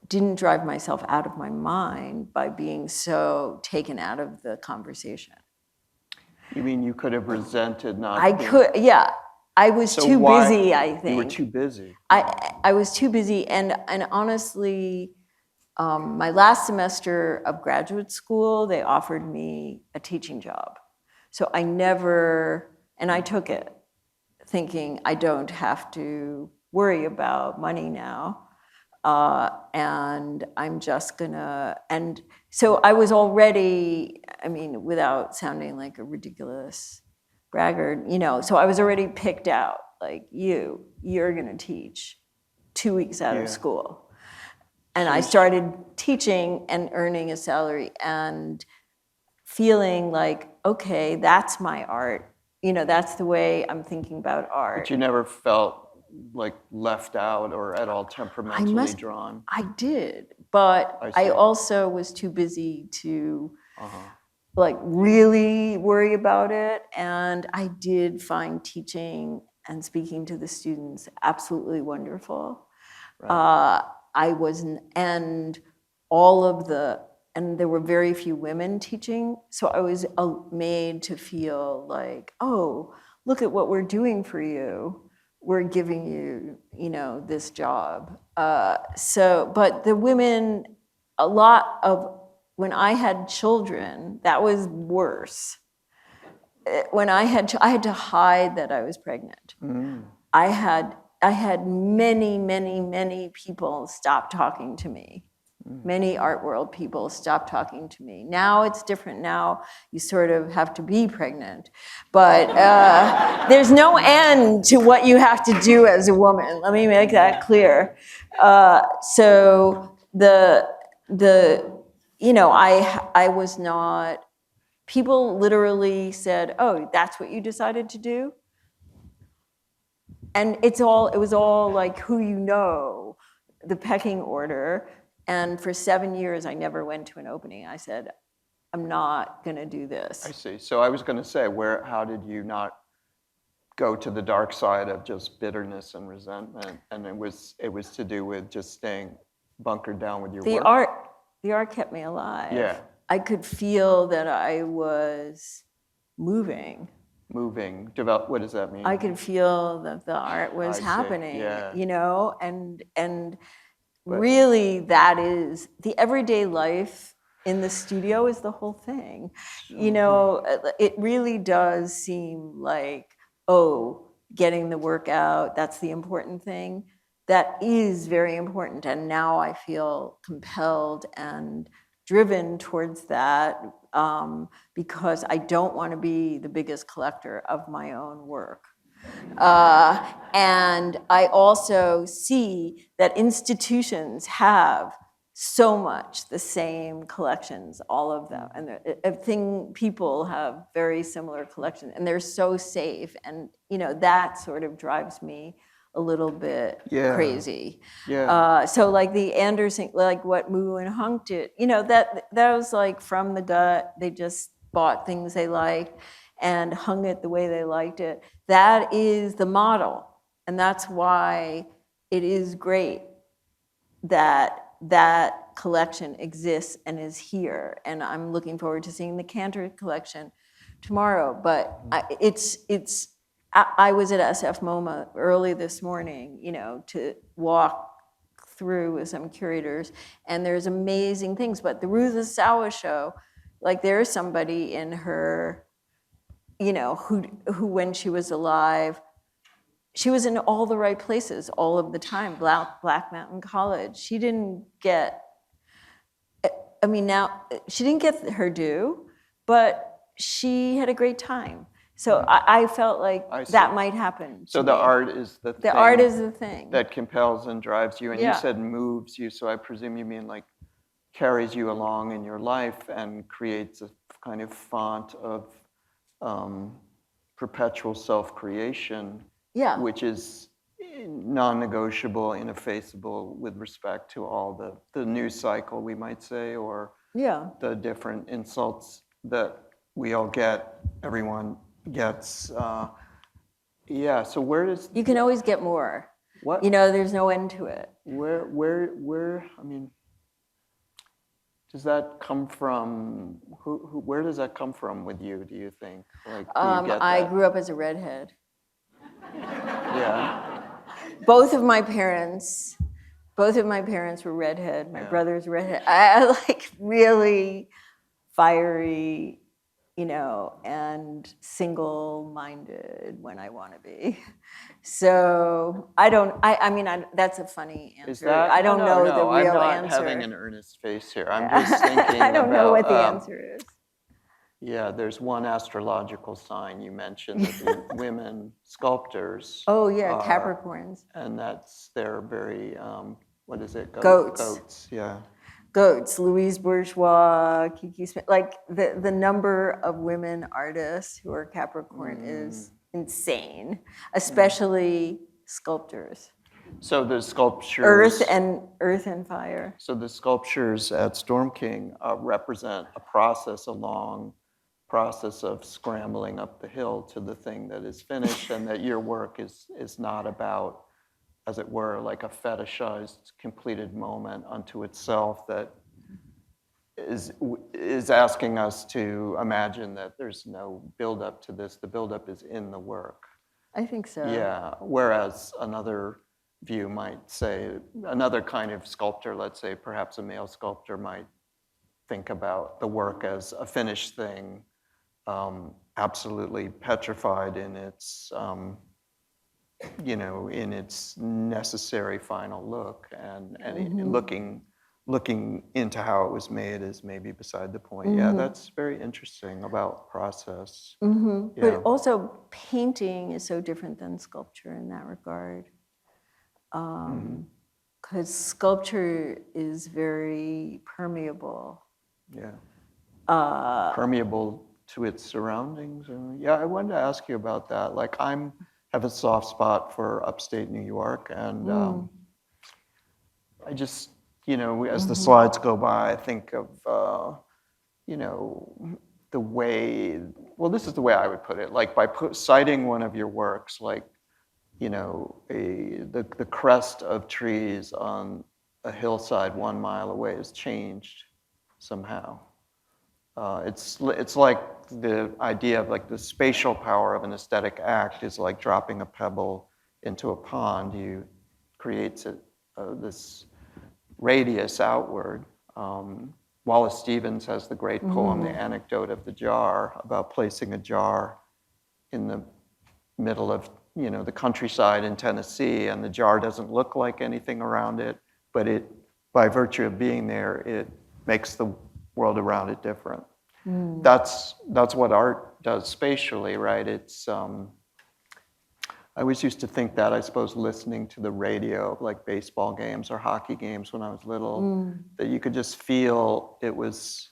didn't drive myself out of my mind by being so taken out of the conversation. You mean you could have resented not I being- could, yeah. I was So too why- busy, I think. You were too busy. I was too busy, and honestly, my last semester of graduate school, they offered me a teaching job. So I never, and I took it, thinking I don't have to worry about money now. And I'm just gonna, and so I was already, I mean, without sounding like a ridiculous braggart, you know, so I was already picked out, like, you're gonna teach 2 weeks out of school. And I started teaching and earning a salary and feeling like, okay, that's my art. You know, that's the way I'm thinking about art. But you never felt like left out or at all temperamentally drawn. I did, but I see. I also was too busy to like really worry about it. And I did find teaching and speaking to the students absolutely wonderful. I wasn't, and all of the, and there were very few women teaching, so I was made to feel like, oh, look at what we're doing for you. We're giving you, you know, this job. But the women, a lot of, when I had children, that was worse. When I had to hide that I was pregnant. I had many people stop talking to me. Many art world people stop talking to me. Now it's different. Now you sort of have to be pregnant. But there's no end to what you have to do as a woman. Let me make that clear. So you know, I was not, people literally said, oh, that's what you decided to do? And it was all like who you know, the pecking order. And for 7 years, I never went to an opening. I said, I'm not gonna do this. I see. So I was going to say, how did you not go to the dark side of just bitterness and resentment? And it was to do with just staying bunkered down with your work? The art kept me alive. Yeah. I could feel that I was moving. Moving, what does that mean? I could feel that the art was I see, happening, yeah. you know, and really that is, the everyday life in the studio is the whole thing. You know, it really does seem like, oh, getting the work out, that's the important thing. That is very important, and now I feel compelled and driven towards that because I don't want to be the biggest collector of my own work. And I also see that institutions have so much the same collections, all of them. And people have very similar collections, and they're so safe. And you know, that sort of drives me a little bit crazy. Yeah. So like the Anderson, like what Moo and Hunk did, you know, that was like from the gut. They just bought things they liked and hung it the way they liked it. That is the model. And that's why it is great that that collection exists and is here. And I'm looking forward to seeing the Cantor collection tomorrow. But I was at SF MoMA early this morning, you know, to walk through with some curators, and there's amazing things. But the Ruth Asawa show, like there's somebody in her, you know, who when she was alive, she was in all the right places all of the time. Black Mountain College. She didn't get, I mean, now she didn't get her due, but she had a great time. So I felt like that might happen. So the art is the thing. The art is the thing that compels and drives you. And you said moves you, so I presume you mean like carries you along in your life and creates a kind of font of perpetual self-creation, which is non-negotiable, ineffaceable with respect to all the news cycle, we might say, or the different insults that everyone gets, yeah, so where does, You can always get more. what, You know, there's no end to it. I mean, does that come from, where does that come from with you, do you think? Like, do you get I that? grew up as a redhead. Yeah, Both of my parents were redhead. My Yeah. brother's redhead. I like really fiery, you know, and single-minded when I want to be. So I mean, that's a funny answer. is that? I don't know the I'm real not answer. having an earnest face here. I'm just thinking I don't know what the about, answer is. yeah, there's one astrological sign you mentioned that the women sculptors. Oh yeah, are, Capricorns. And they're very, what is it? Goats. Goats, yeah. Goats, Louise Bourgeois, Kiki Smith, like the number of women artists who are Capricorn is insane, especially sculptors. So the sculptures. Earth and fire. So the sculptures at Storm King represent a long process of scrambling up the hill to the thing that is finished, and that your work is not about, as it were, like a fetishized, completed moment unto itself that is asking us to imagine that there's no buildup to this. The buildup is in the work. I think so. Yeah, whereas another view might say, another kind of sculptor, let's say perhaps a male sculptor, might think about the work as a finished thing, absolutely petrified in its, you know, in its necessary final look, and looking into how it was made is maybe beside the point. Yeah, that's very interesting about process. Yeah. But also painting is so different than sculpture in that regard. Because sculpture is very permeable. Yeah. Permeable to its surroundings. Yeah, I wanted to ask you about that. Like, have a soft spot for upstate New York, and I just, you know, as the slides go by, I think of, you know, the way, well, this is the way I would put it, like by citing one of your works, like, you know, the crest of trees on a hillside 1 mile away has changed somehow. It's like the idea of like the spatial power of an aesthetic act is like dropping a pebble into a pond. You creates this radius outward. Wallace Stevens has the great poem, The Anecdote of the Jar, about placing a jar in the middle of, you know, the countryside in Tennessee, and the jar doesn't look like anything around it, but it, by virtue of being there, it makes the world around it different. That's what art does spatially, right? It's I always used to think that, I suppose, listening to the radio, like baseball games or hockey games when I was little, that you could just feel it was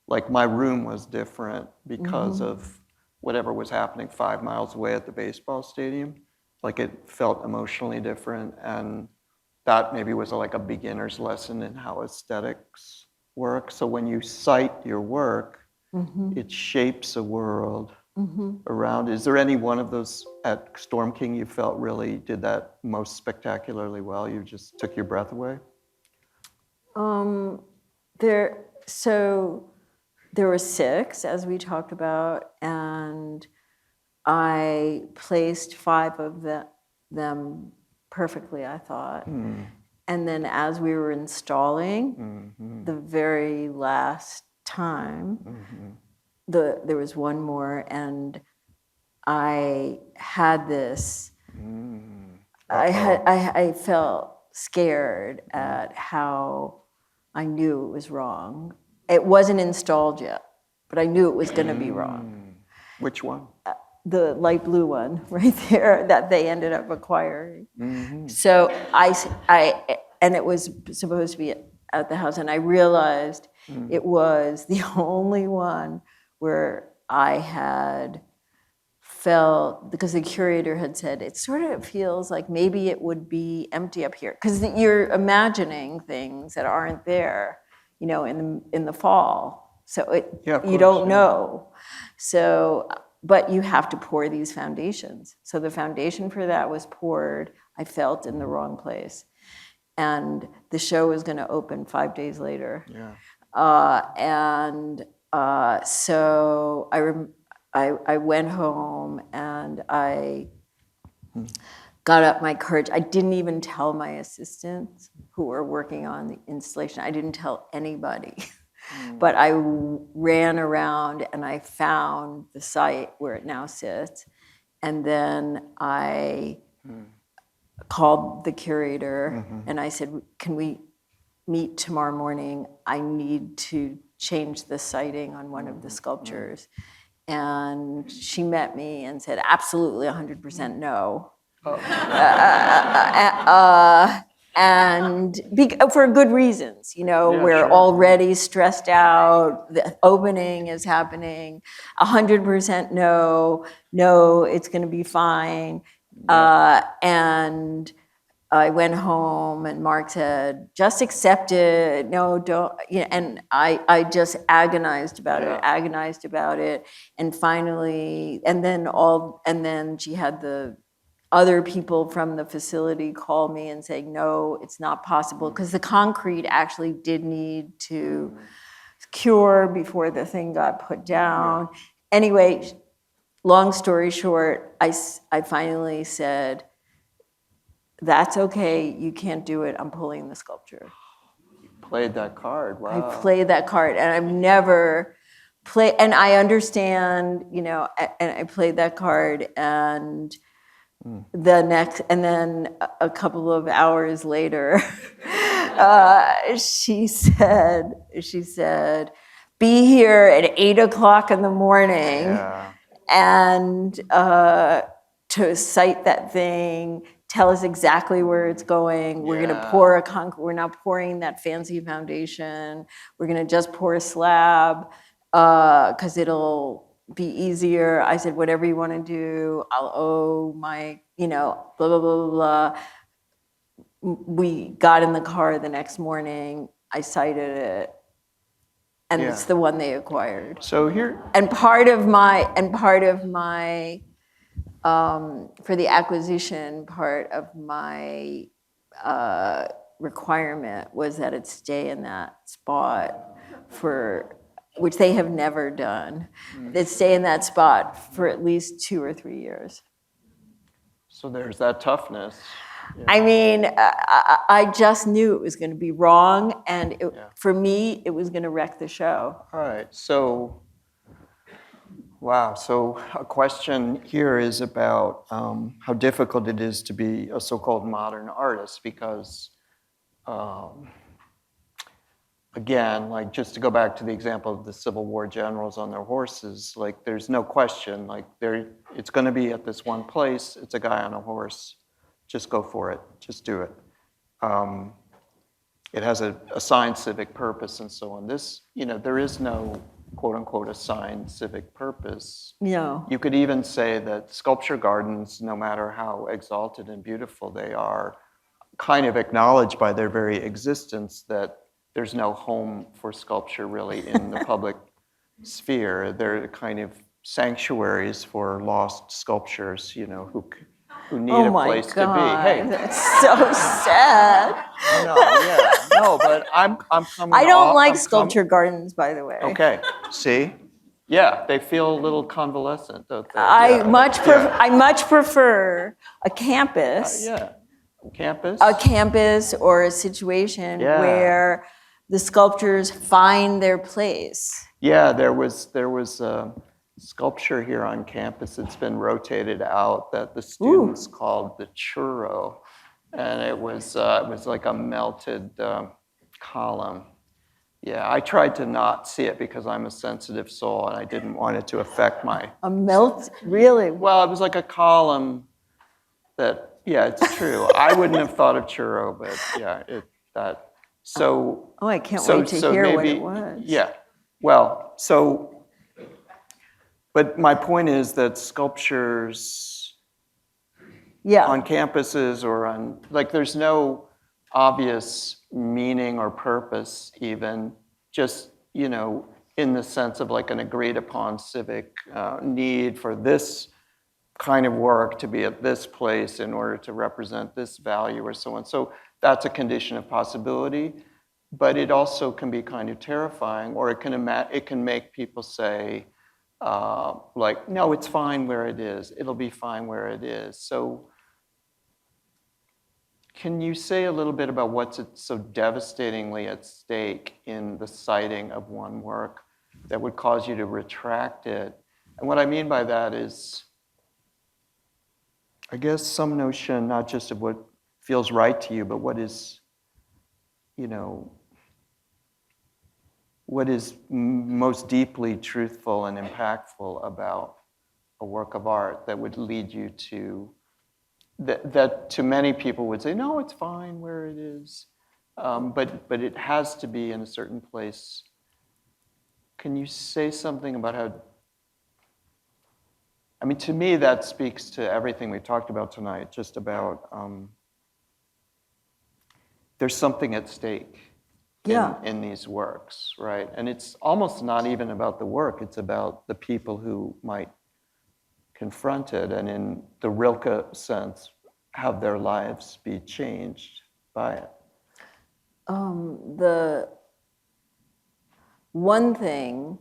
like my room was different because of whatever was happening 5 miles away at the baseball stadium. Like it felt emotionally different, and that maybe was like a beginner's lesson in how aesthetics work. So when you cite your work, it shapes a world around. Is there any one of those at Storm King you felt really did that most spectacularly well? You just took your breath away? There were 6, as we talked about, and I placed 5 of them perfectly, I thought. And then as we were installing, the very last time, there was one more, and I had this, I felt scared at how I knew it was wrong. It wasn't installed yet, but I knew it was going to be wrong. Which one? The light blue one right there that they ended up acquiring. So and it was supposed to be at the house, and I realized it was the only one where I had felt, because the curator had said, it sort of feels like maybe it would be empty up here, because you're imagining things that aren't there, you know, in the fall. So Yeah, of you course, don't yeah. know. So, but you have to pour these foundations. So the foundation for that was poured, I felt, in the wrong place. And the show was going to open 5 days later. Yeah. So I went home and I got up my courage. I didn't even tell my assistants who were working on the installation. I didn't tell anybody. But I ran around and I found the site where it now sits. And then I called the curator and I said, can we meet tomorrow morning? I need to change the sighting on one of the sculptures. And she met me and said, absolutely, 100% no. And for good reasons, you know, Yeah, we're sure. already stressed out, the opening is happening, 100% no, it's gonna be fine. And I went home and Mark said, just accept it, no, don't, you know, and I just agonized about it, and finally, and then she had the other people from the facility call me and say, no, it's not possible, because the concrete actually did need to cure before the thing got put down. Anyway, long story short, I finally said, that's okay, you can't do it, I'm pulling the sculpture. Played that card. Wow. I played that card, and I've never played, and I understand, you know, and I played that card, and then a couple of hours later, she said, be here at 8 o'clock in the morning, and to cite that thing, tell us exactly where it's going. We're gonna pour we're not pouring that fancy foundation. We're gonna just pour a slab, because it'll be easier. I said, whatever you want to do, I'll owe my, you know, blah, blah, blah, blah, blah. We got in the car the next morning, I cited it, and it's the one they acquired. So here, And part of my, for the acquisition, part of my requirement was that it stay in that spot which they have never done. It stay in that spot for at least 2 or 3 years. so there's that toughness. I mean, I just knew it was going to be wrong, and for me, it was going to wreck the show. All right, so, wow. So a question here is about how difficult it is to be a so-called modern artist, because again, like just to go back to the example of the Civil War generals on their horses, like there's no question, like it's going to be at this one place, it's a guy on a horse, just go for it, just do it. It has a assigned civic purpose and so on. This, you know, there is no quote unquote assigned civic purpose. No. You could even say that sculpture gardens, no matter how exalted and beautiful they are, kind of acknowledge by their very existence that there's no home for sculpture really in the public sphere. They're kind of sanctuaries for lost sculptures, you know, who need a place to be. Hey, that's so sad. No, but I'm coming. I don't like sculpture gardens, by the way. Okay, see, yeah, they feel a little convalescent, don't they? I much prefer a campus. Campus. A campus or a situation where the sculptures find their place. Yeah, there was a sculpture here on campus. It's been rotated out that the students called the churro, and it was like a melted column. Yeah, I tried to not see it because I'm a sensitive soul and I didn't want it to affect my. A melt, really? Well, it was like a column that. Yeah, it's true. I wouldn't have thought of churro, but yeah, that. So. Oh, I can't wait to hear what it was. Yeah, well, so. But my point is that sculptures on campuses or on, like there's no obvious meaning or purpose even, just, you know, in the sense of like an agreed upon civic need for this kind of work to be at this place in order to represent this value or so on. So that's a condition of possibility, but it also can be kind of terrifying, or it can make people say, like, no, it's fine where it is. It'll be fine where it is. So can you say a little bit about what's so devastatingly at stake in the citing of one work that would cause you to retract it? And what I mean by that is, I guess, some notion not just of what feels right to you, but what is, what is most deeply truthful and impactful about a work of art that would lead you to, that to many people would say, no, it's fine where it is, but it has to be in a certain place. Can you say something about how, I mean, to me, that speaks to everything we talked about tonight, just about there's something at stake in these works, right? And it's almost not even about the work, it's about the people who might confront it, and in the Rilke sense, have their lives be changed by it. The one thing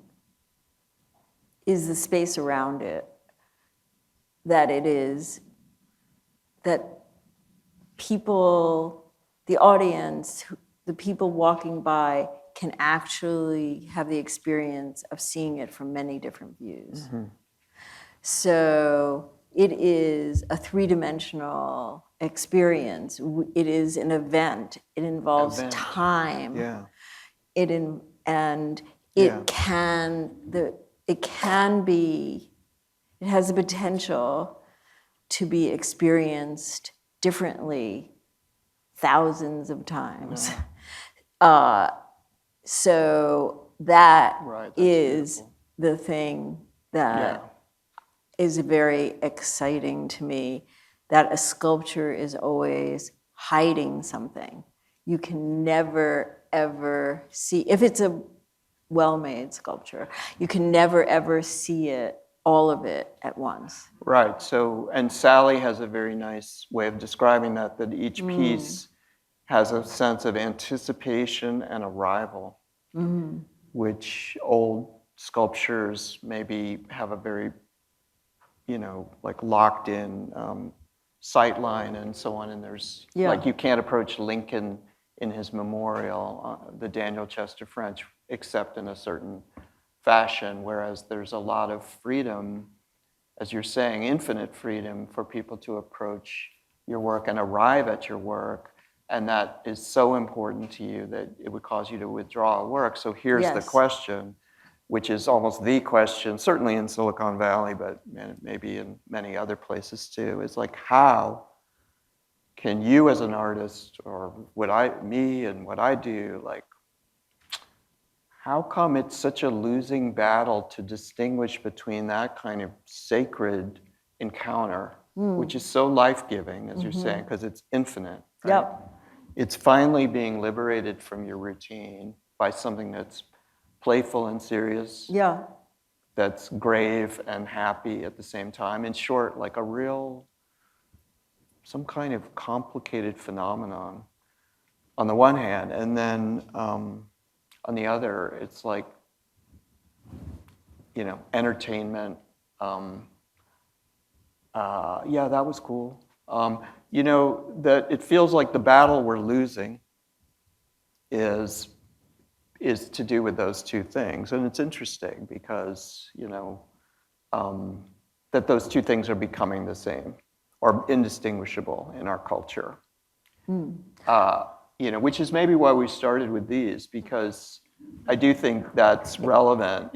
is the space around it, that it is, that people, the audience, the people walking by can actually have the experience of seeing it from many different views. Mm-hmm. So it is a three-dimensional experience. It is an event. It involves time. Yeah. It has the potential to be experienced differently thousands of times. Yeah. So that is beautiful. The thing that is very exciting to me, that a sculpture is always hiding something. You can never, ever see, if it's a well-made sculpture, you can never, ever see it, all of it at once. Right, so, and Sally has a very nice way of describing that each piece has a sense of anticipation and arrival, which old sculptures maybe have a very, like locked in sight line and so on, and there's, like, you can't approach Lincoln in his memorial, the Daniel Chester French, except in a certain fashion, whereas there's a lot of freedom, as you're saying, infinite freedom for people to approach your work and arrive at your work, and that is so important to you that it would cause you to withdraw a work. So here's the question, which is almost the question, certainly in Silicon Valley, but maybe in many other places too, is like, how can you as an artist, or me and what I do, like, how come it's such a losing battle to distinguish between that kind of sacred encounter, which is so life-giving, as you're saying, because it's infinite, right? Yep. It's finally being liberated from your routine by something that's playful and serious, that's grave and happy at the same time. In short, like some kind of complicated phenomenon on the one hand, and then on the other, it's like, entertainment. That was cool. That it feels like the battle we're losing is to do with those two things. And it's interesting because, that those two things are becoming the same or indistinguishable in our culture. Which is maybe why we started with these, because I do think that's relevant,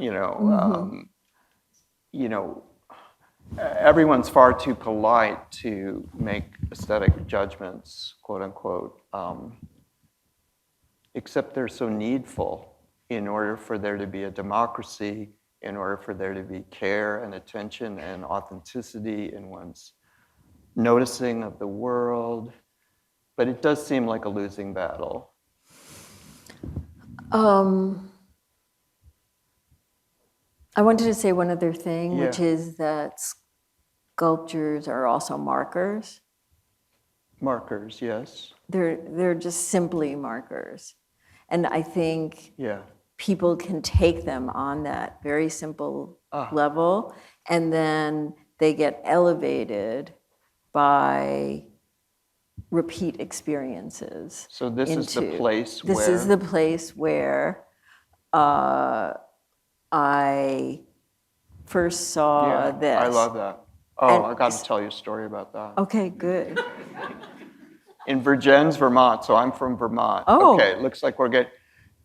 everyone's far too polite to make aesthetic judgments, quote unquote, except they're so needful in order for there to be a democracy, in order for there to be care and attention and authenticity in one's noticing of the world. But it does seem like a losing battle. I wanted to say one other thing, Yeah. which is that sculptures are also markers. Markers, yes. They're just simply markers. And I think Yeah. people can take them on that very simple level, and then they get elevated by repeat experiences. So this is the place This where... is the place where I first saw this. I love that. Oh, I got to tell you a story about that. Okay, good. In Vergennes, Vermont. So I'm from Vermont. Oh. Okay, looks like we're getting,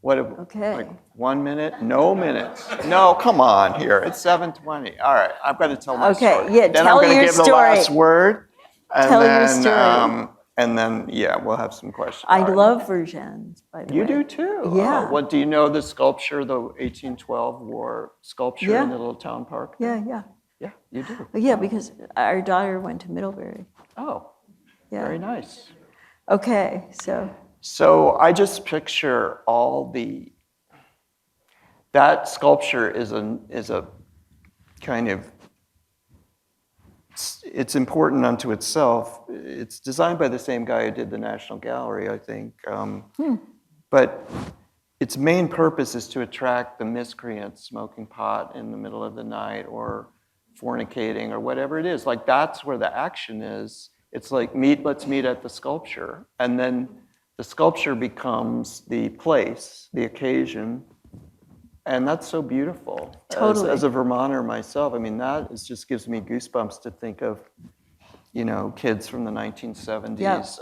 Okay. like 1 minute? No minutes. No, come on here. It's 7:20. All right, I've got to tell my story. Okay, yeah, then tell I'm going your to give the story. last word. And Tell then, your story. And then, yeah, we'll have some questions. I All right. love Vergennes, by the way. You do too? Yeah. What, do you know the sculpture, the 1812 war sculpture Yeah. in the little town park? Yeah, yeah. Yeah, you do. Yeah, because our daughter went to Middlebury. Oh, Yeah. very nice. Okay, so. So I just picture that sculpture is a kind of, it's important unto itself. It's designed by the same guy who did the National Gallery, I think. But its main purpose is to attract the miscreants smoking pot in the middle of the night or fornicating or whatever it is. Like, that's where the action is. It's like, let's meet at the sculpture. And then the sculpture becomes the place, the occasion. And that's so beautiful. Totally. As a Vermonter myself, I mean, just gives me goosebumps to think of, kids from the 1970s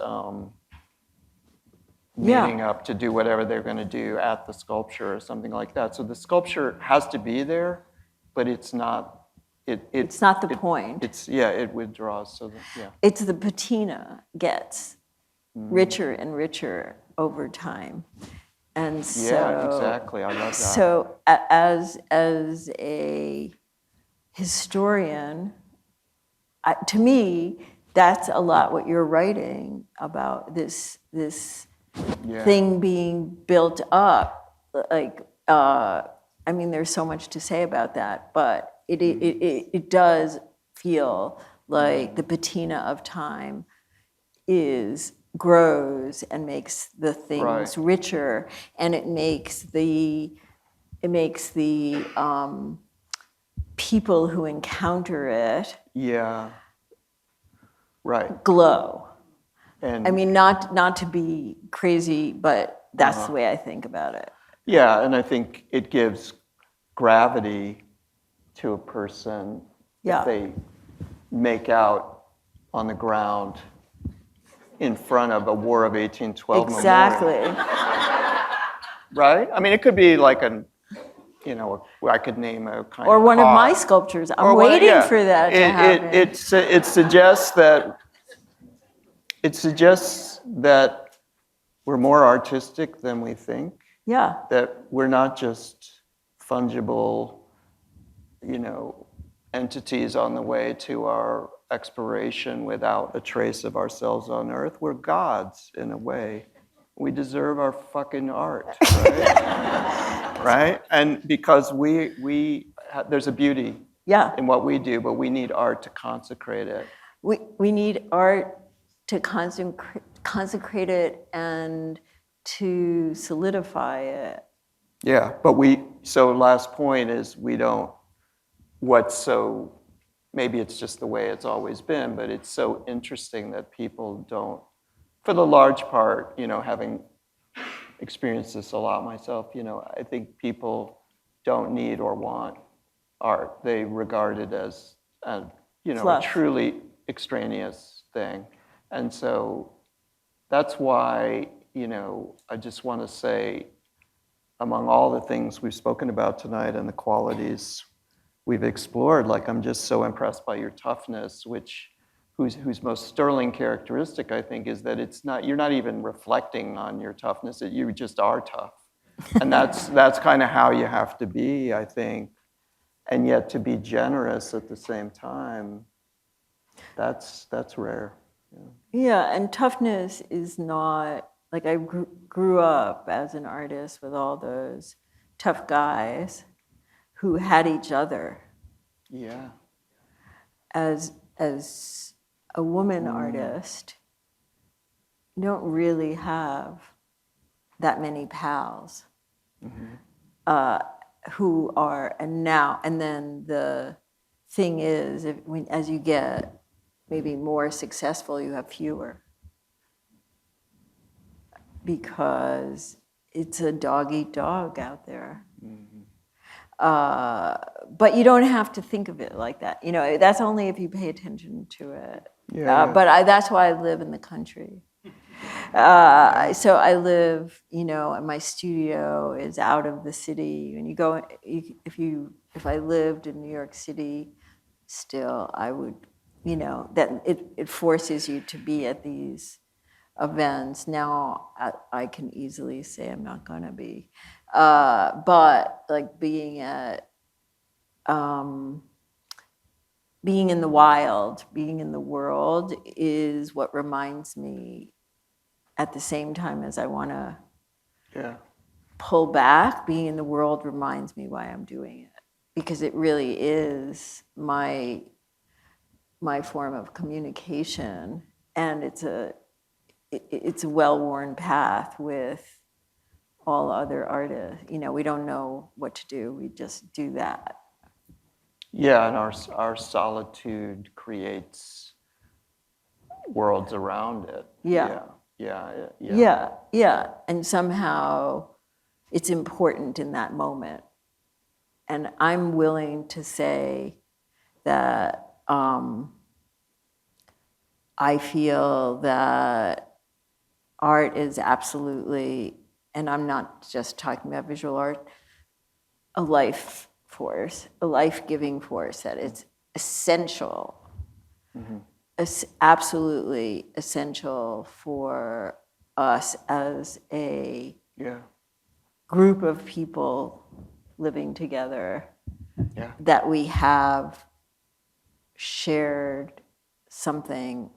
meeting up to do whatever they're going to do at the sculpture or something like that. So the sculpture has to be there, but it's not. It's not the point. It withdraws. So It's the patina gets richer and richer over time. And so, yeah, exactly. I love that. So as a historian, to me, that's a lot what you're writing about, this thing being built up. Like, I mean, there's so much to say about that, but it does feel like the patina of time grows and makes the things richer, and it makes the people who encounter it glow. And I mean, not to be crazy, but that's the way I think about it. yeah, and I think it gives gravity to a person if they make out on the ground in front of a War of 1812 memorial. Exactly. Right? I mean, it could be like I could name a kind Or of one of pot. my sculptures. I'm waiting for that to happen. It suggests that we're more artistic than we think. Yeah. That we're not just fungible, entities on the way to our expiration without a trace of ourselves on earth. We're gods in a way. We deserve our fucking art, right? Right? And because there's a beauty in what we do, but we need art to consecrate it. We need art to consecrate it and to solidify it. Yeah, but so last point is maybe it's just the way it's always been, but it's so interesting that people don't, for the large part, having experienced this a lot myself, I think people don't need or want art. They regard it as a truly extraneous thing. And so that's why, I just want to say, among all the things we've spoken about tonight and the qualities we've explored, like, I'm just so impressed by your toughness, whose most sterling characteristic, I think, is that you're not even reflecting on your toughness, that you just are tough. And that's kind of how you have to be, I think. And yet to be generous at the same time, that's rare. Yeah, and toughness is not, like, I grew up as an artist with all those tough guys who had each other. Yeah. As a woman artist, you don't really have that many pals who are, and then the thing is, as you get maybe more successful, you have fewer. Because it's a dog eat dog out there. But you don't have to think of it like that. You know, that's only if you pay attention to it. But that's why I live in the country. So I live, you know, and my studio is out of the city. When you go, if I lived in New York City, still I would, you know, that it forces you to be at these events. Now I can easily say I'm not going to be, but like being in the wild, being in the world is what reminds me at the same time as I want to pull back. Being in the world reminds me why I'm doing it, because it really is my form of communication, and it's a well-worn path with all other artists. You know, we don't know what to do, we just do that. Yeah, and our solitude creates worlds around it. Yeah. And somehow it's important in that moment. And I'm willing to say that I feel that art is absolutely, and I'm not just talking about visual art, a life force, a life-giving force, that it's essential, absolutely essential for us as a group of people living together, that we have shared something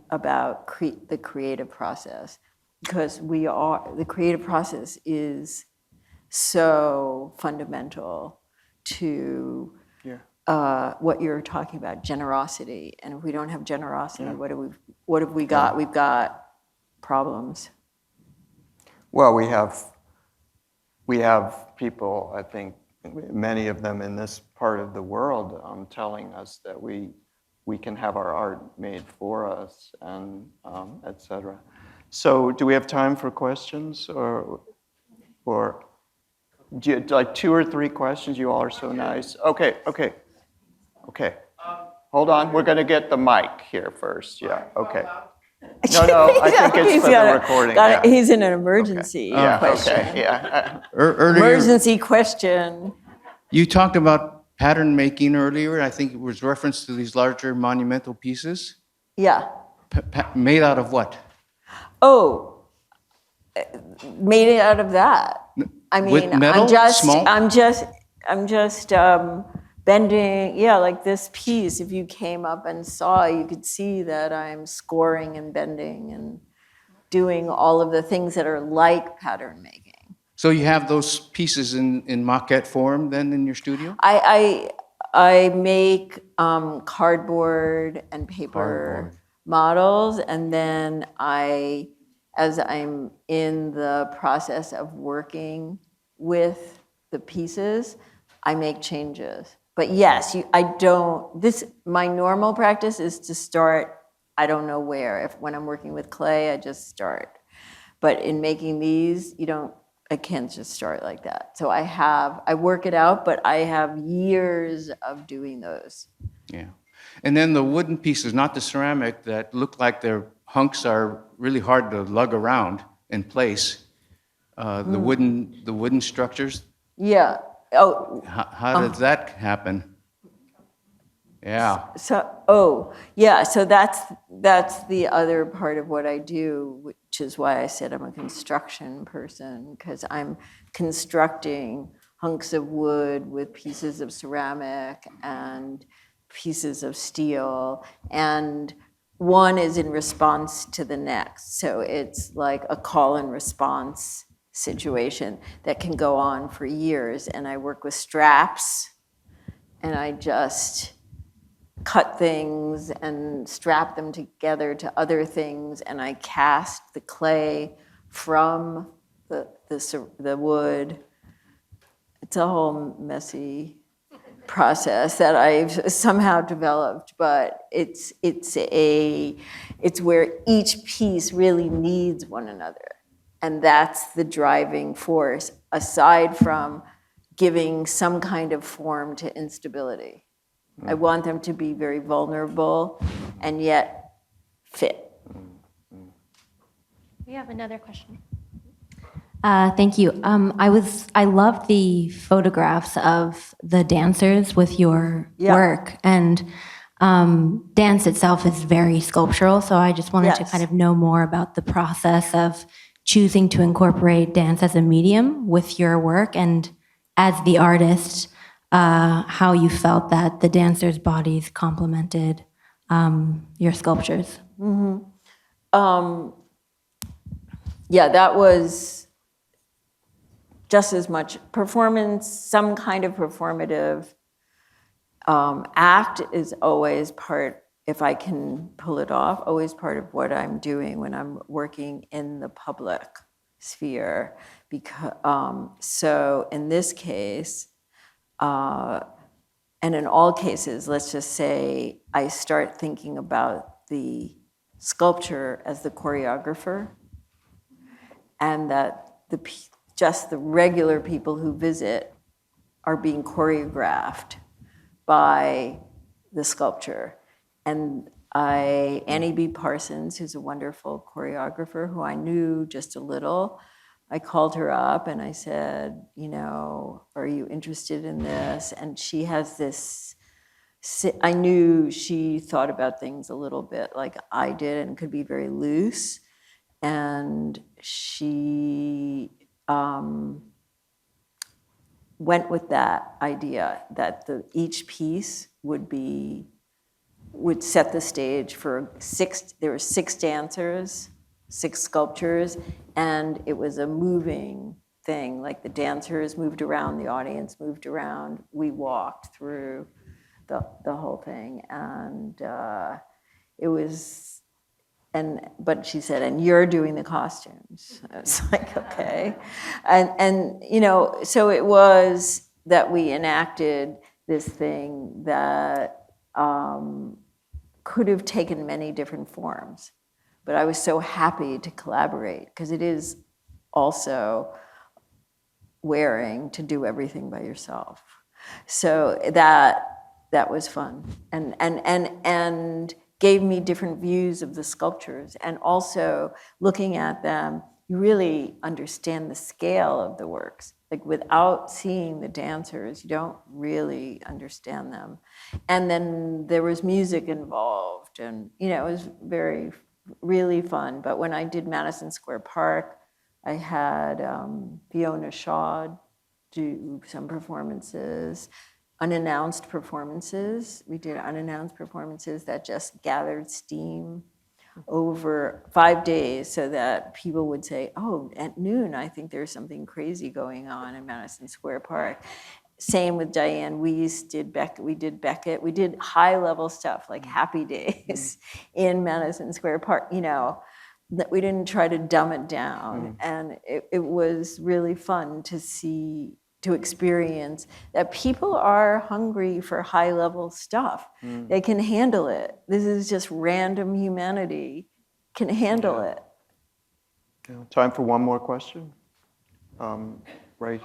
about the creative process, because the creative process is so fundamental to what you're talking about, generosity. And if we don't have generosity, what have we got? We've got problems. Well, we have people, I think, many of them in this part of the world, telling us that we can have our art made for us, and et cetera. So do we have time for questions, or do you, like 2 or 3 questions? You all are so nice. Okay. Hold on, we're going to get the mic here first. Yeah, okay. No, I think it's for the recording. He's in an emergency question. Okay, yeah. Emergency question. You talked about pattern making earlier. I think it was reference to these larger monumental pieces. Yeah. Made out of what? Oh, made it out of that. I mean, with metal? Small? I'm just bending. Yeah, like this piece. If you came up and saw, you could see that I'm scoring and bending and doing all of the things that are like pattern making. So you have those pieces in maquette form then in your studio? I make cardboard and paper models, and then as I'm in the process of working with the pieces, I make changes. But yes, my normal practice is to start, I don't know where. When I'm working with clay, I just start. But in making these, I can't just start like that. So I work it out, but I have years of doing those. Yeah. And then the wooden pieces, not the ceramic, that look like their hunks are really hard to lug around in place. The wooden structures. Yeah. Oh. How does that happen? Yeah. So that's the other part of what I do, which is why I said I'm a construction person, because I'm constructing hunks of wood with pieces of ceramic and pieces of steel, and one is in response to the next. So it's like a call and response situation that can go on for years. And I work with straps, and I just cut things and strap them together to other things, and I cast the clay from the wood. It's a whole messy process that I've somehow developed, but it's where each piece really needs one another, and that's the driving force, aside from giving some kind of form to instability. I want them to be very vulnerable and yet fit. We have another question. Thank you. I loved the photographs of the dancers with your work, and dance itself is very sculptural. So I just wanted to kind of know more about the process of choosing to incorporate dance as a medium with your work, and as the artist, how you felt that the dancers' bodies complemented your sculptures. Yeah, that was just as much performance, some kind of performative act is always part, if I can pull it off, always part of what I'm doing when I'm working in the public sphere. Because, so in this case, and in all cases, let's just say I start thinking about the sculpture as the choreographer, and that just the regular people who visit are being choreographed by the sculpture. And Annie B. Parsons, who's a wonderful choreographer who I knew just a little, I called her up and I said, you know, are you interested in this? And she has this, I knew she thought about things a little bit like I did and could be very loose. And she went with that idea that each piece would set the stage for there were 6 dancers, 6 sculptures, and it was a moving thing. Like the dancers moved around, the audience moved around, we walked through the whole thing, and it was. But she said, and you're doing the costumes. I was like, okay. And you know, so it was that we enacted this thing that could have taken many different forms. But I was so happy to collaborate, because it is also wearing to do everything by yourself. So that was fun. And gave me different views of the sculptures, and also looking at them, you really understand the scale of the works. Like without seeing the dancers, you don't really understand them. And then there was music involved, and you know, it was really fun. But when I did Madison Square Park, I had Fiona Shaw do some performances. Unannounced performances. We did unannounced performances that just gathered steam over 5 days, so that people would say, oh, at noon, I think there's something crazy going on in Madison Square Park. Same with Diane Weiss, we did Beckett, we did high-level stuff like Happy Days in Madison Square Park, you know, that we didn't try to dumb it down. And it was really fun to experience that people are hungry for high-level stuff. They can handle it. This is just random humanity can handle it. Yeah. Time for one more question. Right.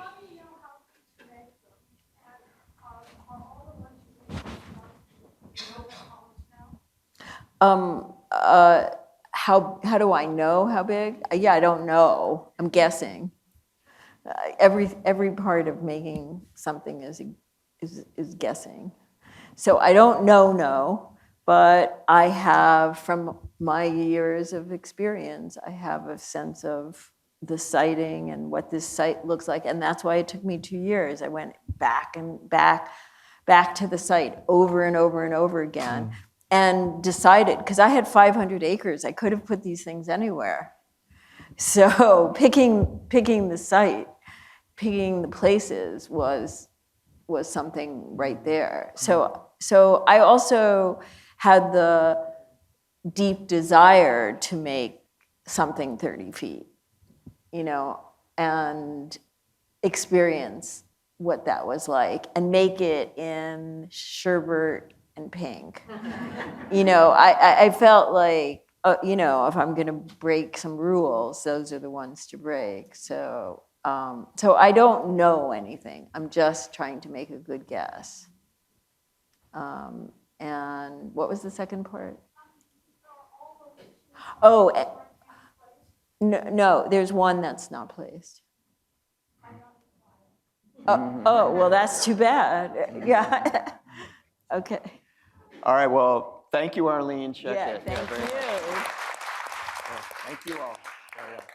How do I know how big? Yeah, I don't know. I'm guessing. Every part of making something is guessing. So I don't know, but I have, from my years of experience, I have a sense of the siting and what this site looks like, and that's why it took me 2 years. I went back and back to the site over and over and over again, and decided, because I had 500 acres, I could have put these things anywhere. So picking the site, picking the places was something right there. So I also had the deep desire to make something 30 feet, and experience what that was like and make it in sherbet and pink. I felt like, if I'm gonna break some rules, those are the ones to break. So I don't know anything. I'm just trying to make a good guess. And what was the second part? Oh, no, there's one that's not placed. Oh, well, that's too bad. Yeah. Okay. All right, well, thank you, Arlene Shechet. Yeah, thank very much. you. Thank you all. Very well.